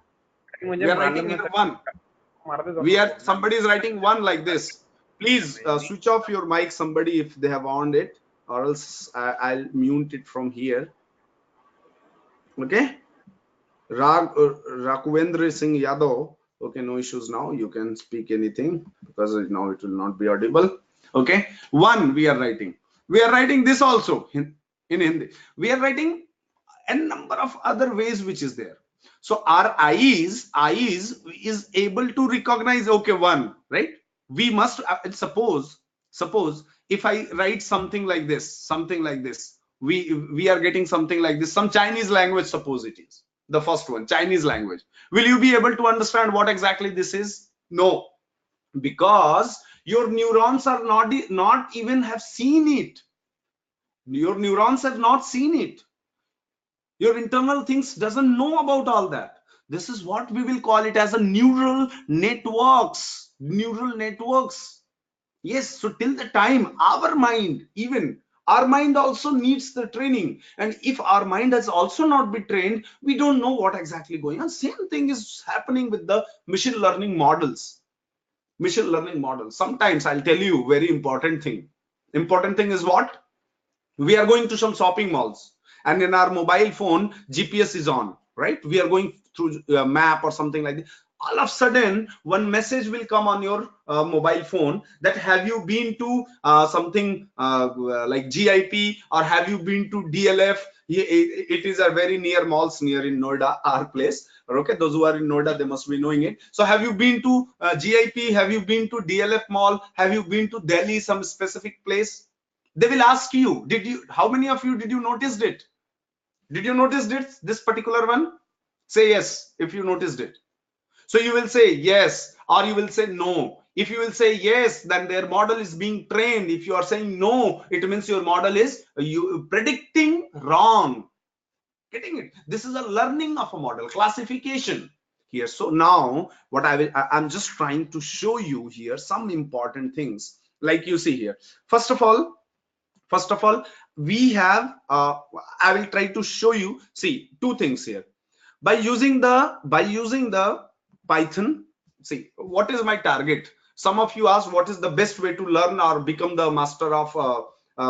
somebody is writing one like this. Please switch off your mic, somebody, if they have on it, or else I'll mute it from here. Okay, Raghuvendra Singh Yadav. Okay, no issues now. You can speak anything because now it will not be audible. Okay, one we are writing. We are writing this also in Hindi. We are writing a number of other ways which is there. So our eyes is able to recognize, okay, one, right? We must suppose if I write something like this, we are getting something like this, some Chinese language, suppose it is the first one, Chinese language. Will you be able to understand what exactly this is? No, because your neurons are not even have seen it. Your neurons have not seen it. Your internal things doesn't know about all that. This is what we will call it as a neural networks. Yes, so till the time our mind also needs the training, and if our mind has also not been trained, we don't know what exactly going on. Same thing is happening with the machine learning models. machine learning model. Sometimes I'll tell you very important thing. Important thing is what? We are going to some shopping malls, and in our mobile phone GPS is on, right? We are going through a map or something like that. All of a sudden one message will come on your mobile phone that have you been to something like GIP, or have you been to DLF? It is a very near malls near in Noida, our place. Okay, those who are in Noida, they must be knowing it. So have you been to GIP? Have you been to DLF mall? Have you been to Delhi, some specific place? They will ask you, did you, how many of you did you notice it? Did you notice this particular one? Say yes if you noticed it. So you will say yes, or you will say no. If you will say yes, then their model is being trained. If you are saying no, it means your model is predicting wrong. Getting it? This is a learning of a model, classification here. So now what I'm just trying to show you here some important things, like you see here. First of all, we have I will try to show you, see, two things here. By using the Python, see, what is my target? Some of you ask what is the best way to learn or become the master of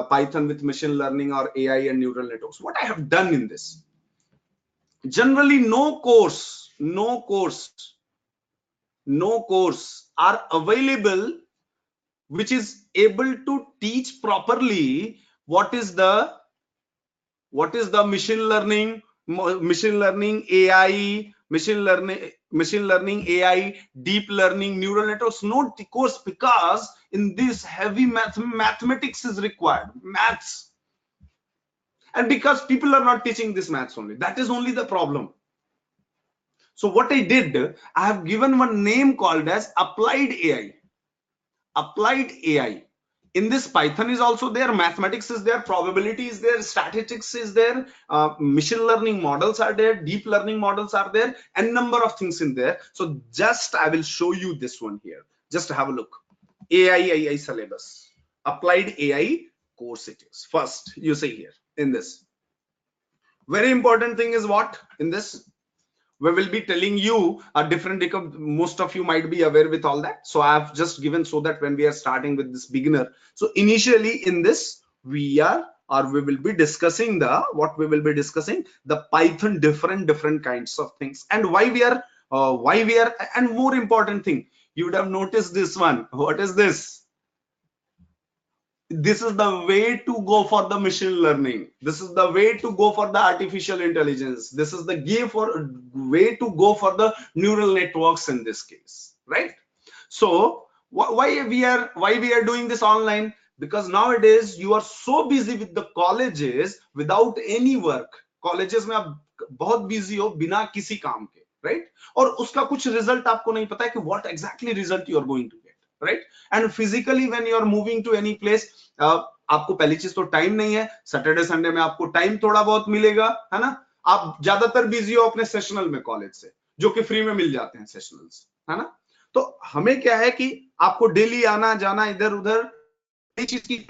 Python with machine learning or AI and neural networks. What I have done in this, generally no course are available which is able to teach properly what is the machine learning AI, deep learning, neural networks. No course, because in this heavy mathematics is required, maths, and because people are not teaching this maths only. That is only the problem. So what I did, I have given one name called as applied AI. Applied AI. In this, Python is also there, mathematics is there, probability is there, statistics is there, machine learning models are there, deep learning models are there, and number of things in there. So just I will show you this one here. Just have a look. AI syllabus, applied AI course it is. First, you see here in this. Very important thing is what? In this, we will be telling you a different, most of you might be aware with all that. So I have just given so that when we are starting with this beginner, so initially in this we will be discussing the Python different kinds of things, and why we are and more important thing, you would have noticed this one. What is this? This is the way to go for the machine learning. This is the way to go for the artificial intelligence. This is the way to go for the neural networks in this case, right? So why we are doing this online? Because nowadays you are so busy with the colleges without any work. Colleges में आप बहुत busy हो बिना किसी काम के, right? और उसका कुछ result आपको नहीं पता है कि what exactly result you are going to get, right? And physically when you are moving to any place, आपको पहली चीज तो टाइम नहीं है. सैटरडे संडे में आपको टाइम थोड़ा बहुत मिलेगा, है ना? आप ज्यादातर बिजी हो अपने सेशनल में कॉलेज से, जो कि फ्री में मिल जाते हैं सेशनल्स, है ना? तो हमें क्या है कि आपको डेली आना जाना इधर उधर, चीज की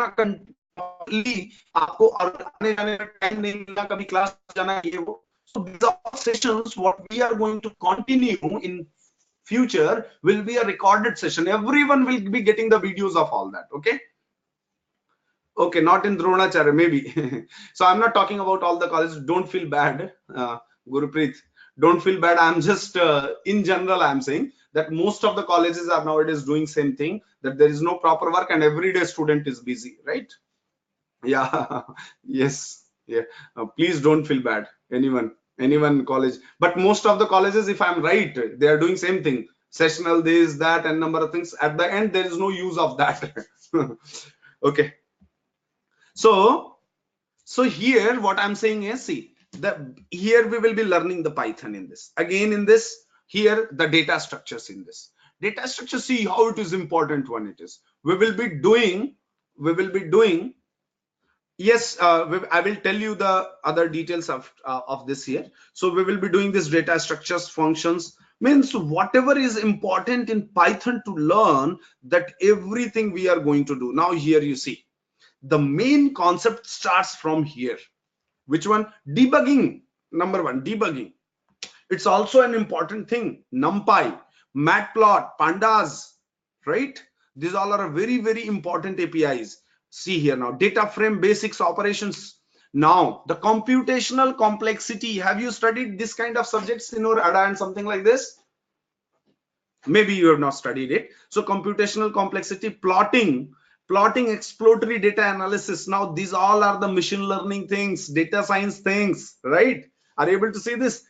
आपको आने जाने का टाइम नहीं मिलना, कभी क्लास जाना ये वो. So these are sessions what we are going to continue in future will be a recorded session. Everyone will be getting the videos of all that. Okay, not in Dronacharya, maybe. So I'm not talking about all the colleges. Don't feel bad, Gurupreet. Don't feel bad. I'm just in general, I'm saying that most of the colleges are nowadays doing same thing, that there is no proper work and everyday student is busy, right? Yeah. Yes. Yeah. Please don't feel bad. Anyone college, but most of the colleges, if I'm right, they are doing same thing. Sessional, this, that, and number of things. At the end, there is no use of that. Okay. So here what I'm saying is, see, here we will be learning the Python in this. Again, in this, here the data structures in this. Data structure, see how it is important one it is. We will be doing, yes, I will tell you the other details of this here. So we will be doing this data structures, functions, means whatever is important in Python to learn, that everything we are going to do. Now here you see, the main concept starts from here. Which one? Debugging. Number one, debugging. It's also an important thing. NumPy, Matplot, Pandas, right? These all are very, very important APIs. See here now, data frame basics operations. Now the computational complexity. Have you studied this kind of subjects in your ADA and something like this? Maybe you have not studied it. So computational complexity, plotting, exploratory data analysis. Now these all are the machine learning things, data science things, right? Are you able to see this?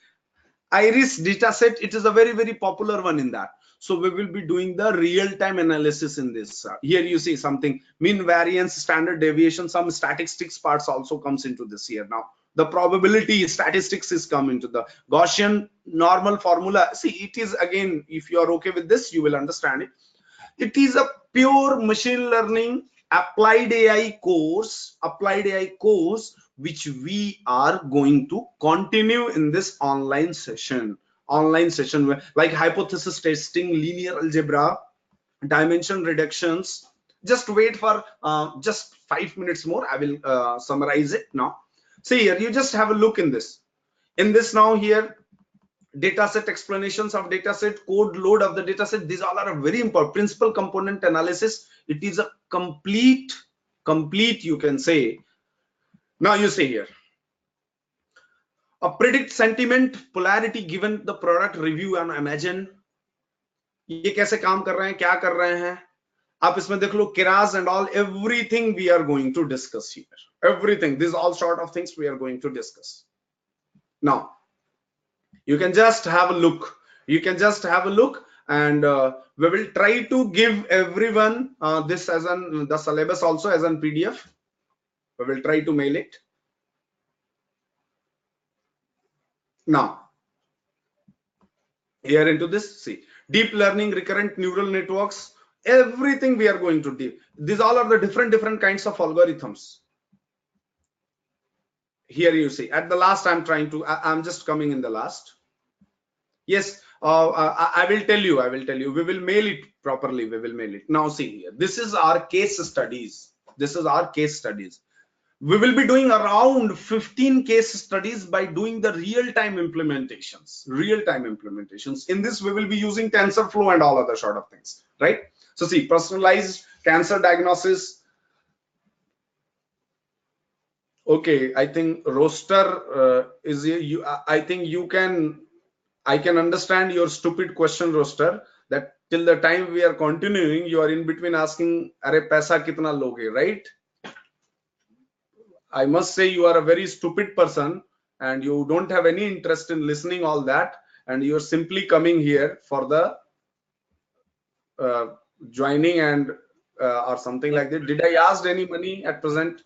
Iris dataset, it is a very, very popular one in that. So we will be doing the real-time analysis in this. Here you see something, mean variance, standard deviation, some statistics parts also comes into this here. Now the probability statistics is come into the Gaussian normal formula. See, it is again, if you are okay with this, you will understand it. It is a pure machine learning applied AI course, which we are going to continue in this online session. Like hypothesis testing, linear algebra, dimension reductions. Just wait for just 5 minutes more. I will summarize it now. See here, you just have a look in this. Now here, dataset explanations of dataset, code load of the dataset. These all are very important. Principal component analysis. It is a complete, you can say. Now you see here, a predict sentiment, polarity given the product review and imagine. ये कैसे काम कर रहे हैं, क्या कर रहे हैं, आप इसमें देख लो, kiras and all, everything we are going to discuss here. Everything, these all sort of things we are going to discuss. Now, you can just have a look. And we will try to give everyone this as the syllabus also as an PDF. We will try to mail it. Now, here into this, see, deep learning, recurrent neural networks, everything we are going to do. These all are the different kinds of algorithms. Here you see, at the last, I'm just coming in the last. Yes, I will tell you, we will mail it properly. Now see here, this is our case studies. We will be doing around 15 case studies by doing the real-time implementations. In this, we will be using TensorFlow and all other sort of things, right? So see, personalized cancer diagnosis. Okay, I think roster is you. I think I can understand your stupid question, roster. That till the time we are continuing, you are in between asking, "Arey paisa kitna loge?" Right? I must say you are a very stupid person and you don't have any interest in listening all that, and you are simply coming here for the joining and or something like that. Did I ask any money at present?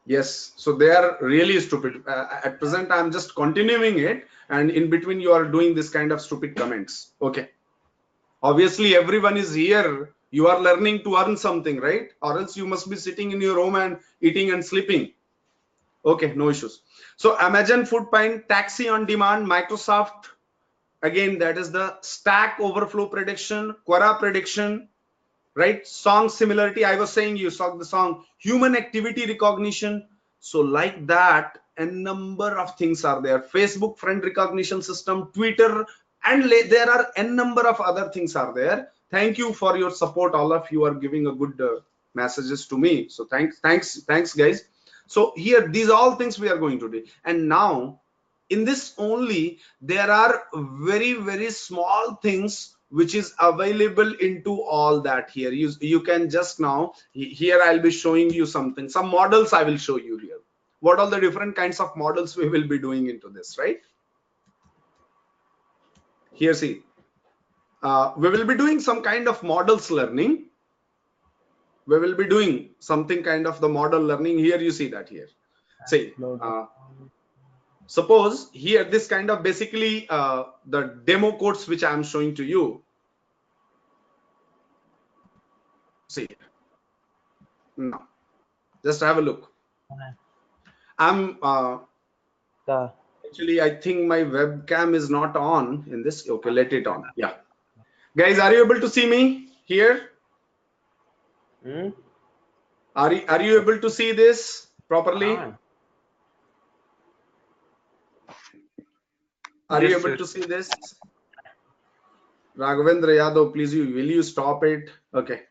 Yes, so they are really stupid. At present, I'm just continuing it, and in between you are doing this kind of stupid comments. Okay. Obviously, everyone is here. You are learning to earn something, right? Or else you must be sitting in your home and eating and sleeping. Okay, no issues. So Amazon Foodpanda, Taxi on Demand, Microsoft. Again, that is the Stack Overflow prediction, Quora prediction, right? Song similarity. I was saying you saw the song. Human activity recognition. So like that, a number of things are there. Facebook friend recognition system, Twitter, and there are a number of other things are there. Thank you for your support. All of you are giving a good messages to me. So thanks guys. So here, these all things we are going to do. And now in this only, there are very small things which is available into all that here. You can just now, here I'll be showing you something, some models I will show you here. What all the different kinds of models we will be doing into this, right? Here, see, we will be doing some kind of models learning. We will be doing something kind of the model learning. Here you see that here. Say, suppose here this kind of basically the demo codes which I am showing to you. See, now just have a look. I'm actually, I think my webcam is not on in this. Okay, let it on. Yeah, guys, are you able to see me here? Are you able to see this properly? Are you able to see this? Raghavendra Yadav, please, will you stop it? Okay.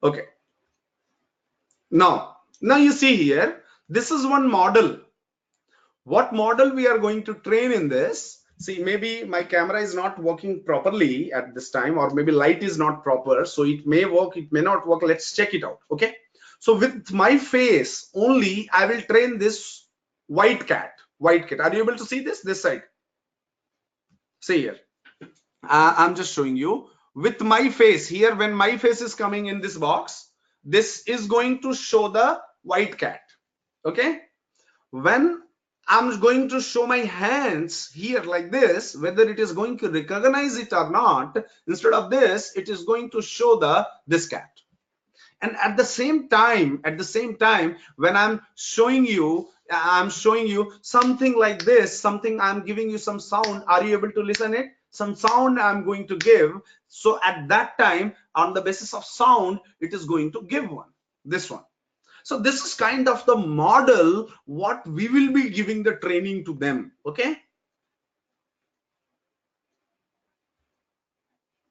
Okay. Now you see here, this is one model. What model we are going to train in this? See, maybe my camera is not working properly at this time, or maybe light is not proper. So it may work, it may not work. Let's check it out. Okay. So with my face only, I will train this white cat. White cat. Are you able to see this? This side. See here. I'm just showing you with my face here. When my face is coming in this box, this is going to show the white cat. Okay. When I'm going to show my hands here like this, whether it is going to recognize it or not, instead of this, it is going to show this cat. And at the same time, when I'm showing you something like this, something, I'm giving you some sound. Are you able to listen it? Some sound I'm going to give. So at that time, on the basis of sound, it is going to give this one. So this is kind of the model what we will be giving the training to them. Okay.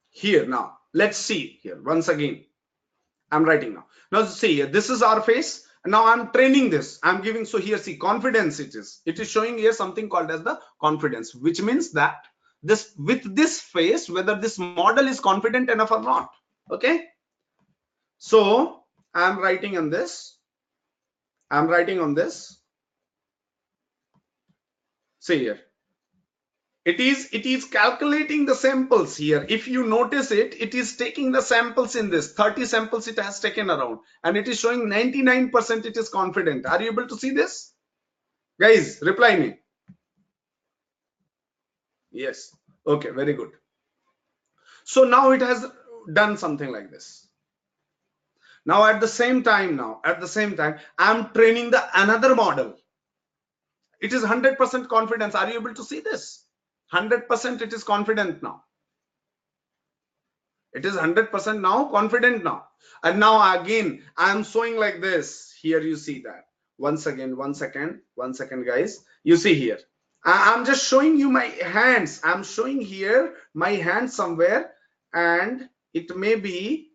Here now, let's see here once again. I'm writing now. Now see here, this is our face. Now I'm training this. I'm giving, so here see, confidence it is. It is showing here something called as the confidence, which means that this, with this face, whether this model is confident enough or not. Okay. So I'm writing on this. I'm writing on this. See here. It is calculating the samples here. If you notice it, it is taking the samples in this 30 samples it has taken around, and it is showing 99% it is confident. Are you able to see this? Guys, reply me. Yes. Okay, very good. So now it has done something like this. Now at the same time, I'm training the another model. It is 100% confidence. Are you able to see this? 100% it is confident now. It is 100% now confident now. And now again, I'm showing like this. Here you see that. Once again, one second, guys. You see here. I'm just showing you my hands. I'm showing here my hands somewhere, and it may be,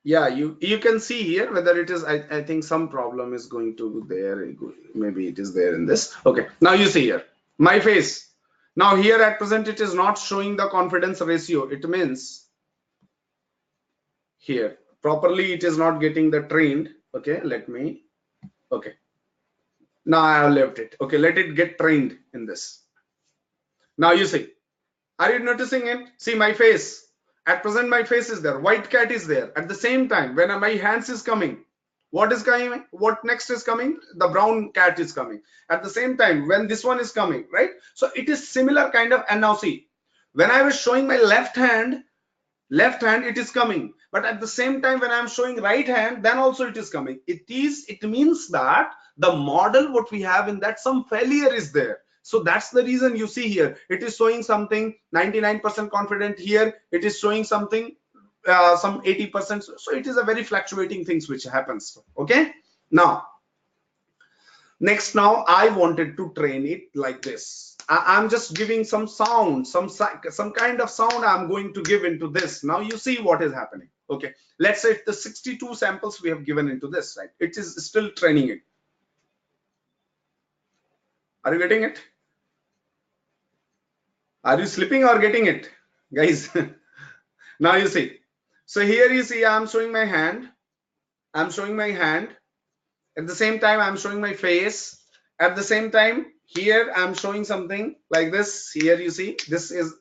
yeah, you can see here whether it is, I think some problem is going to be there. Maybe it is there in this. Okay, now you see here my face. Now here at present it is not showing the confidence ratio. It means here properly it is not getting the trained. Okay, let me, okay, now I have left it. Okay, let it get trained in this. Now you see, are you noticing it? See my face. At present my face is there, white cat is there. At the same time, when my hands is coming, what is coming? What next is coming? The brown cat is coming. At the same time, when this one is coming, right? So it is similar kind of. And now see, when I was showing my left hand it is coming. But at the same time, when I'm showing right hand, then also it is coming. It means that the model what we have in that, some failure is there. So that's the reason you see here it is showing something 99% confident. Here it is showing something some 80%. So it is a very fluctuating things which happens. Okay. Now next, now I wanted to train it like this. I'm just giving some sound, some kind of sound I'm going to give into this. Now you see what is happening. Okay, let's say the 62 samples we have given into this, right? It is still training it. Are you getting it? Are you sleeping or getting it, guys? Now you see. So here you see I'm showing my hand. I'm showing my hand. At the same time, I'm showing my face. At the same time, here I'm showing something like this. Here you see this is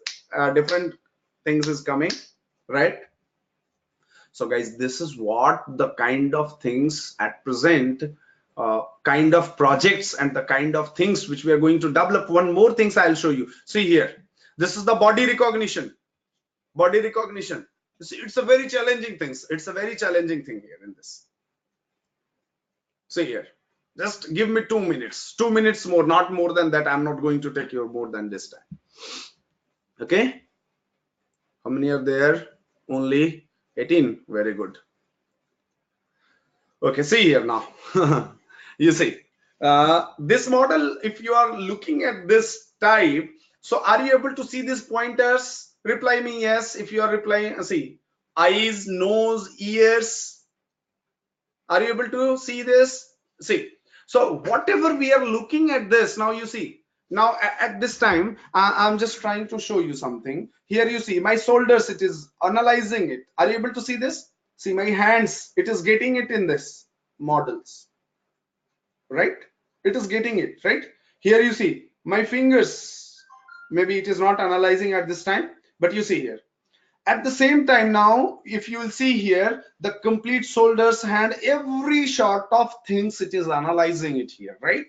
different things is coming, right? So guys, this is what the kind of things at present, kind of projects and the kind of things which we are going to develop. One more things I'll show you. See here, this is the body recognition. Body recognition. See, it's a very challenging thing. It's a very challenging thing here in this. See here, just give me 2 minutes. 2 minutes more, not more than that. I'm not going to take you more than this time. Okay. How many are there? Only 18. Very good. Okay, see here now. You see, this model, if you are looking at this type. So are you able to see these pointers? Reply me yes if you are replying. See, eyes, nose, ears. Are you able to see this? See, so whatever we are looking at this, now you see, now at this time, I'm just trying to show you something. Here you see my shoulders, it is analyzing it. Are you able to see this? See my hands, it is getting it in this models, right? It is getting it, right? Here you see my fingers, maybe it is not analyzing at this time, but you see here. At the same time now, if you will see here, the complete shoulders, hand, every sort of things, it is analyzing it here, right?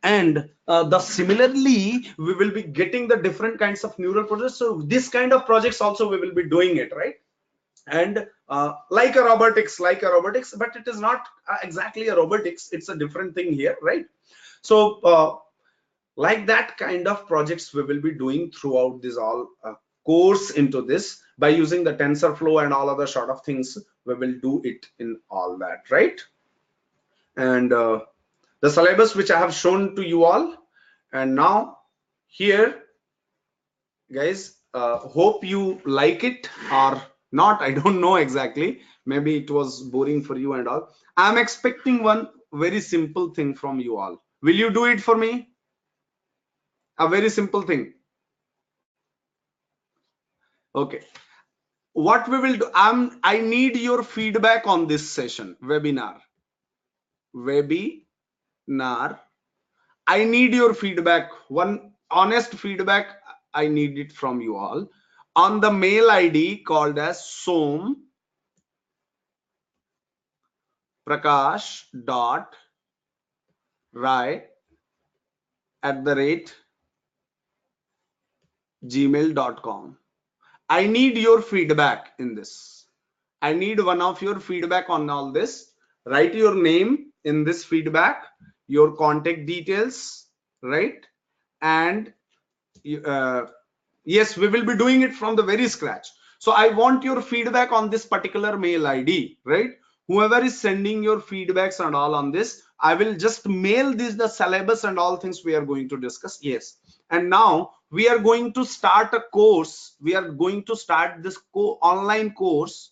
And the similarly, we will be getting the different kinds of neural projects. So this kind of projects also we will be doing it, right? And like a robotics, but it is not exactly a robotics. It's a different thing here, right? So like that kind of projects we will be doing throughout this all course into this by using the TensorFlow and all other sort of things. We will do it in all that, right? And the syllabus which I have shown to you all, and now here guys, hope you like it or not. I don't know exactly, maybe it was boring for you and all. I'm expecting one very simple thing from you all. Will you do it for me? A very simple thing. Okay, what we will do, I need your feedback on this session, webinar. I need your feedback, one honest feedback. I need it from you all on the mail ID called as somprakash.rai@gmail.com. I need your feedback in this. I need one of your feedback on all this. Write your name in this feedback, your contact details, right? And yes, we will be doing it from the very scratch. So I want your feedback on this particular mail ID, right? Whoever is sending your feedbacks and all on this, I will just mail this, the syllabus and all things we are going to discuss. Yes. And now we are going to start a course. We are going to start this online course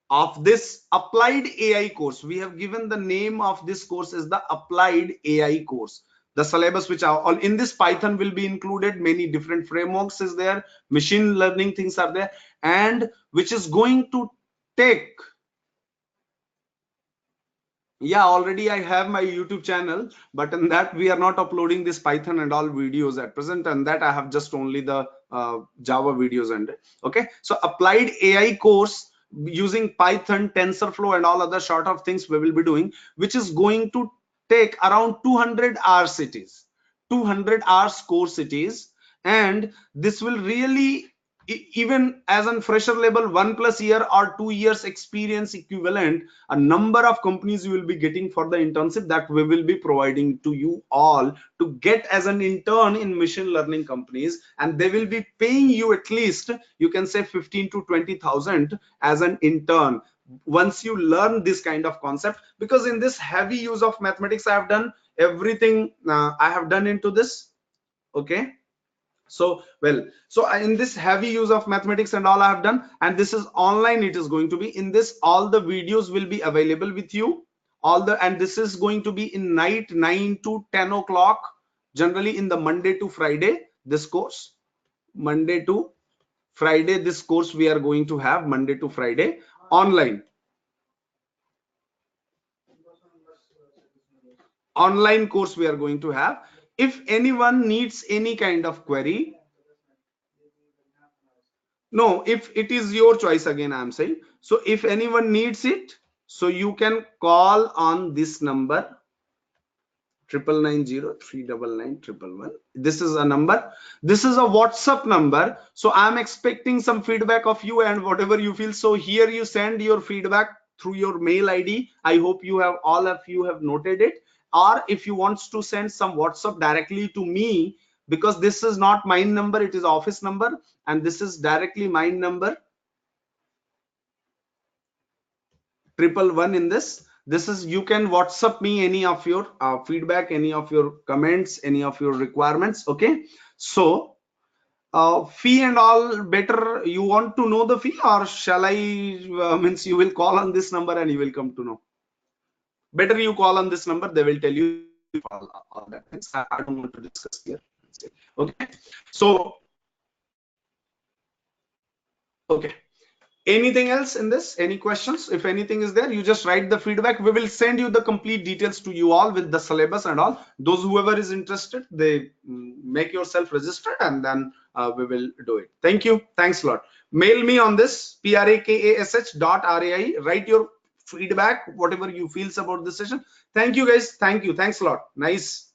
of this applied AI course. We have given the name of this course as the applied AI course. The syllabus which are all in this Python will be included. Many different frameworks is there, machine learning things are there, and which is going to take, yeah, already I have my YouTube channel, but in that we are not uploading this Python and all videos at present, and that I have just only the Java videos. And okay, so applied AI course using Python, TensorFlow and all other sort of things we will be doing, which is going to take around 200 hours. It is 200 hours course it is, and this will really, even as a fresher level, 1+ year or 2 years experience equivalent, a number of companies you will be getting for the internship that we will be providing to you all to get as an intern in machine learning companies, and they will be paying you at least, you can say 15 to 20,000 as an intern once you learn this kind of concept. Because in this heavy use of mathematics, I have done everything. I have done into this. Okay, so in this heavy use of mathematics and all I have done, and this is online. It is going to be in this, all the videos will be available with you, and this is going to be in night 9 to 10 o'clock, generally in the Monday to Friday. This course, Monday to Friday, this course we are going to have Monday to Friday online course we are going to have. If anyone needs any kind of query, no, if it is your choice, again I'm saying, so if anyone needs it, so you can call on this number 999039911. This is a number, this is a WhatsApp number. So I'm expecting some feedback of you and whatever you feel. So here you send your feedback through your mail ID. I hope you have, all of you have noted it. Or if you want to send some WhatsApp directly to me, because this is not my number, it is office number, and this is directly my number 111 in this. This is, you can WhatsApp me any of your feedback, any of your comments, any of your requirements. Okay, so fee and all, better you want to know the fee, or shall I means you will call on this number and you will come to know? Better you call on this number, they will tell you all that things. I don't want to discuss here. Okay, so okay, anything else in this? Any questions? If anything is there, you just write the feedback. We will send you the complete details to you all with the syllabus and all. Those whoever is interested, they make yourself registered, and then we will do it. Thank you. Thanks a lot. Mail me on this prakash.rai. Write your feedback, whatever you feels about this session. Thank you guys. Thank you. Thanks a lot. Nice.